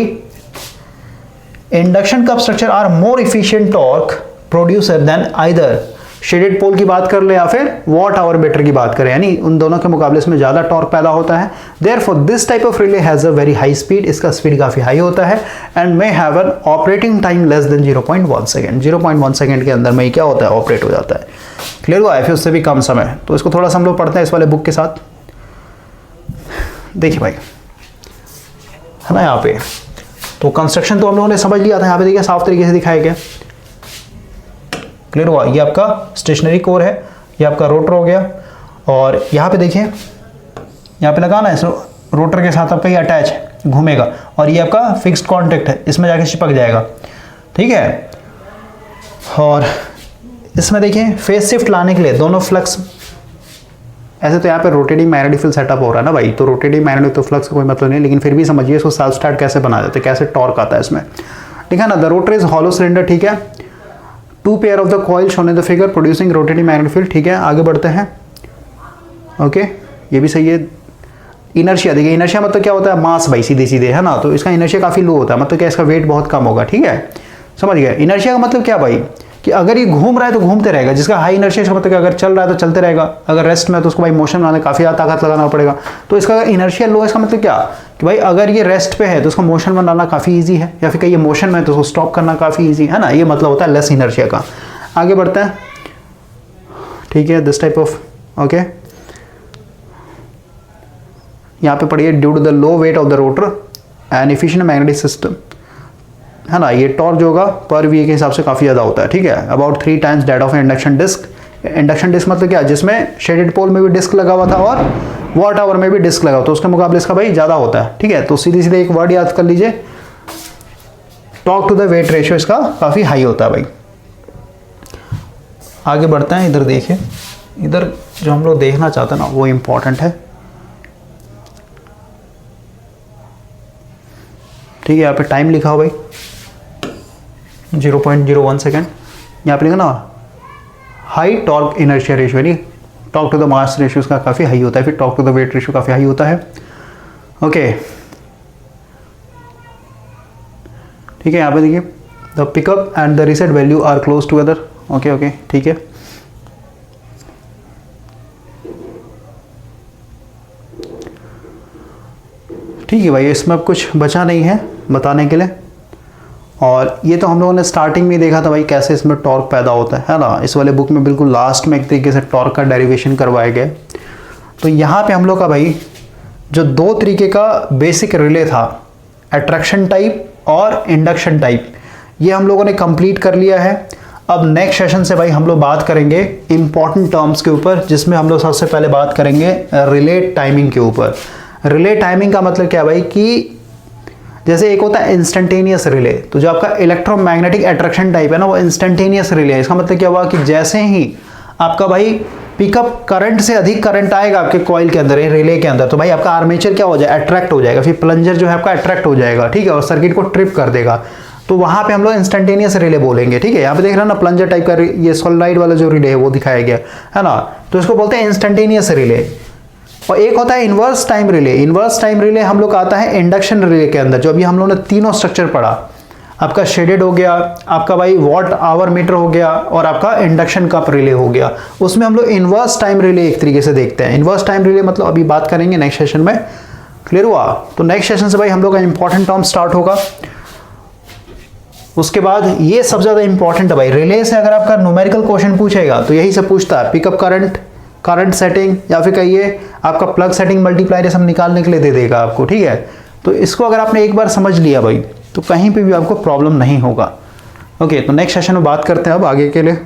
induction cup structure are more efficient torque producer than either shaded pole की बात कर ले या फिर वॉट आवर मीटर की बात करें, यानी उन दोनों के मुकाबले इसमें ज्यादा टॉर्क पैदा होता है। Therefore this type of relay has a very high speed, इसका स्पीड काफी हाई होता है, and may have an operating time less than 0.1 second. 0.1 second के अंदर में क्या होता है, ऑपरेट हो जाता है, क्लियर हुआ है, फिर उससे भी कम समय। तो इसको थोड़ा सा हम लोग पढ़ते हैं इस वाले बुक के साथ। देखिए भाई है ना, यहाँ पे तो कंस्ट्रक्शन तो हम लोगों ने समझ लिया था, यहाँ पे देखिए साफ तरीके से दिखाया गया, क्लियर हुआ। ये आपका स्टेशनरी कोर है, ये आपका रोटर हो गया, और यहाँ पे देखिए यहाँ पे लगाना है रोटर के साथ आपका ये अटैच है, घूमेगा, और ये आपका फिक्स्ड कॉन्टेक्ट है, इसमें जाके चिपक जाएगा, ठीक है। और इसमें देखिए फेस शिफ्ट लाने के लिए दोनों फ्लक्स, ऐसे तो यहाँ पे रोटेटिंग मैग्नेटिक फील्ड सेटअप हो रहा है ना भाई, तो रोटेटिंग मैग्नेटिक तो फ्लक्स का कोई मतलब नहीं, लेकिन फिर भी समझिए इसको सेल्फ स्टार्ट कैसे बना देते, कैसे टॉर्क आता है इसमें, ठीक है ना। The rotor is hollow cylinder, ठीक है। 2 pair of the coil shown in the figure producing rotating magnetic field, ठीक है। आगे बढ़ते हैं, ओके, ये भी सही है। इनर्शिया देखिए, इनर्शिया मतलब क्या होता है, मास भाई, सीधे सीधे है ना, तो इसका इनर्शिया काफी लो होता है, मतलब क्या इसका वेट बहुत कम होगा, ठीक है, समझ गए। इनर्शिया का मतलब क्या भाई, कि अगर ये घूम रहा है तो घूमते रहेगा, जिसका हाई इनर्शिया का मतलब कि अगर चल रहा है तो चलते रहेगा, अगर रेस्ट में है तो उसको भाई मोशन बनाने काफी ज्यादा ताकत लगाना पड़ेगा। तो इसका इनर्शिया लो है, इसका मतलब क्या, कि भाई अगर ये रेस्ट पे है तो उसको मोशन में डालना काफ़ी ईजी है, या फिर कहीं ये मोशन में है तो उसको स्टॉप करना काफ़ी ईजी है ना, ये मतलब होता है लेस इनर्शिया का। आगे बढ़ते हैं, ठीक है, दिस टाइप ऑफ, ओके, यहाँ पे पढ़िए, due to the low weight of the rotor and efficient magnetic system, है ना, ये टॉर्क जो होगा पर वी के हिसाब से काफ़ी ज़्यादा होता है, ठीक है, about 3 times that of induction disc. Induction disc मतलब क्या, जिसमें शेडेड पोल में भी डिस्क लगा हुआ था और वॉट आवर में भी डिस्क लगा हुआ, तो उसके मुकाबले इसका भाई ज़्यादा होता है, ठीक है। तो सीधे सीधे एक वर्ड याद कर लीजिए, torque to the weight ratio इसका काफ़ी हाई होता है भाई। आगे बढ़ते हैं, इधर देखिए, इधर जो हम लोग देखना चाहते हैं ना वो इम्पॉर्टेंट है, ठीक है। यहाँ पे टाइम लिखा हो भाई 0.01 सेकेंड, यहाँ पे लिखा ना हाई टॉर्क इनर्शिया रेशियो, यानी torque to the mass ratio उसका काफ़ी हाई होता है, फिर torque to the weight ratio काफ़ी हाई होता है, ओके, ठीक है। यहाँ पे देखिए, the pickup and the reset value are close together, okay okay, ठीक है। ठीक है भाई, इसमें अब कुछ बचा नहीं है बताने के लिए, और ये तो हम लोगों ने स्टार्टिंग में देखा था भाई कैसे इसमें टॉर्क पैदा होता है ना, इस वाले बुक में बिल्कुल लास्ट में एक तरीके से टॉर्क का डेरिवेशन करवाए गए। तो यहाँ पे हम लोग का भाई जो 2 तरीके का बेसिक रिले था, अट्रैक्शन टाइप और इंडक्शन टाइप, ये हम लोगों ने कंप्लीट कर लिया है। अब नेक्स्ट सेशन से भाई हम लोग बात करेंगे इंपॉर्टेंट टर्म्स के ऊपर, जिसमें हम लोग सबसे पहले बात करेंगे रिले टाइमिंग के ऊपर। रिले टाइमिंग का मतलब क्या है भाई, कि जैसे एक होता है इंस्टेंटेनियस रिले, तो जो आपका इलेक्ट्रोमैग्नेटिक अट्रैक्शन टाइप है ना वो इंस्टेंटेनियस रिले है। इसका मतलब क्या हुआ कि जैसे ही आपका भाई पिकअप करंट से अधिक करंट आएगा आपके कॉइल के अंदर, रिले के अंदर, तो भाई आपका आर्मेचर क्या हो जाएगा, अट्रैक्ट हो जाएगा, फिर प्लंजर जो है आपका अट्रैक्ट हो जाएगा, ठीक है, और सर्किट को ट्रिप कर देगा। तो वहां पे हम लोग इंस्टेंटेनियस रिले बोलेंगे, ठीक है। यहाँ पे देख रहे हैं ना प्लंजर टाइप का ये सोलेनॉइड वाला जो रिले है वो दिखाया गया है ना, तो इसको बोलते हैं इंस्टेंटेनियस रिले। और एक होता है inverse time relay. Inverse time relay हम लोग आता है इंडक्शन रिले के अंदर, जो अभी हम लोगों ने तीनों स्ट्रक्चर पढ़ा, आपका शेडेड हो गया, आपका भाई वॉट आवर मीटर हो गया, और आपका इंडक्शन कप रिले हो गया। उसमें हम लोग इन्वर्स टाइम रिले एक तरीके से देखते हैं। इन्वर्स टाइम रिले मतलब अभी बात करेंगे नेक्स्ट सेशन में, क्लियर हुआ। तो नेक्स्ट सेशन से भाई हम लोग का इंपॉर्टेंट टर्म स्टार्ट होगा। उसके बाद ये सबसे ज्यादा इंपॉर्टेंट है भाई, रिले से अगर आपका न्यूमेरिकल क्वेश्चन पूछेगा तो यही से पूछता है, पिकअप करंट, करंट सेटिंग, या फिर कहिए आपका प्लग सेटिंग, मल्टीप्लायर, सब निकालने के लिए दे देगा आपको, ठीक है। तो इसको अगर आपने एक बार समझ लिया भाई तो कहीं पे भी आपको प्रॉब्लम नहीं होगा। ओके, तो नेक्स्ट सेशन में बात करते हैं अब आगे के लिए।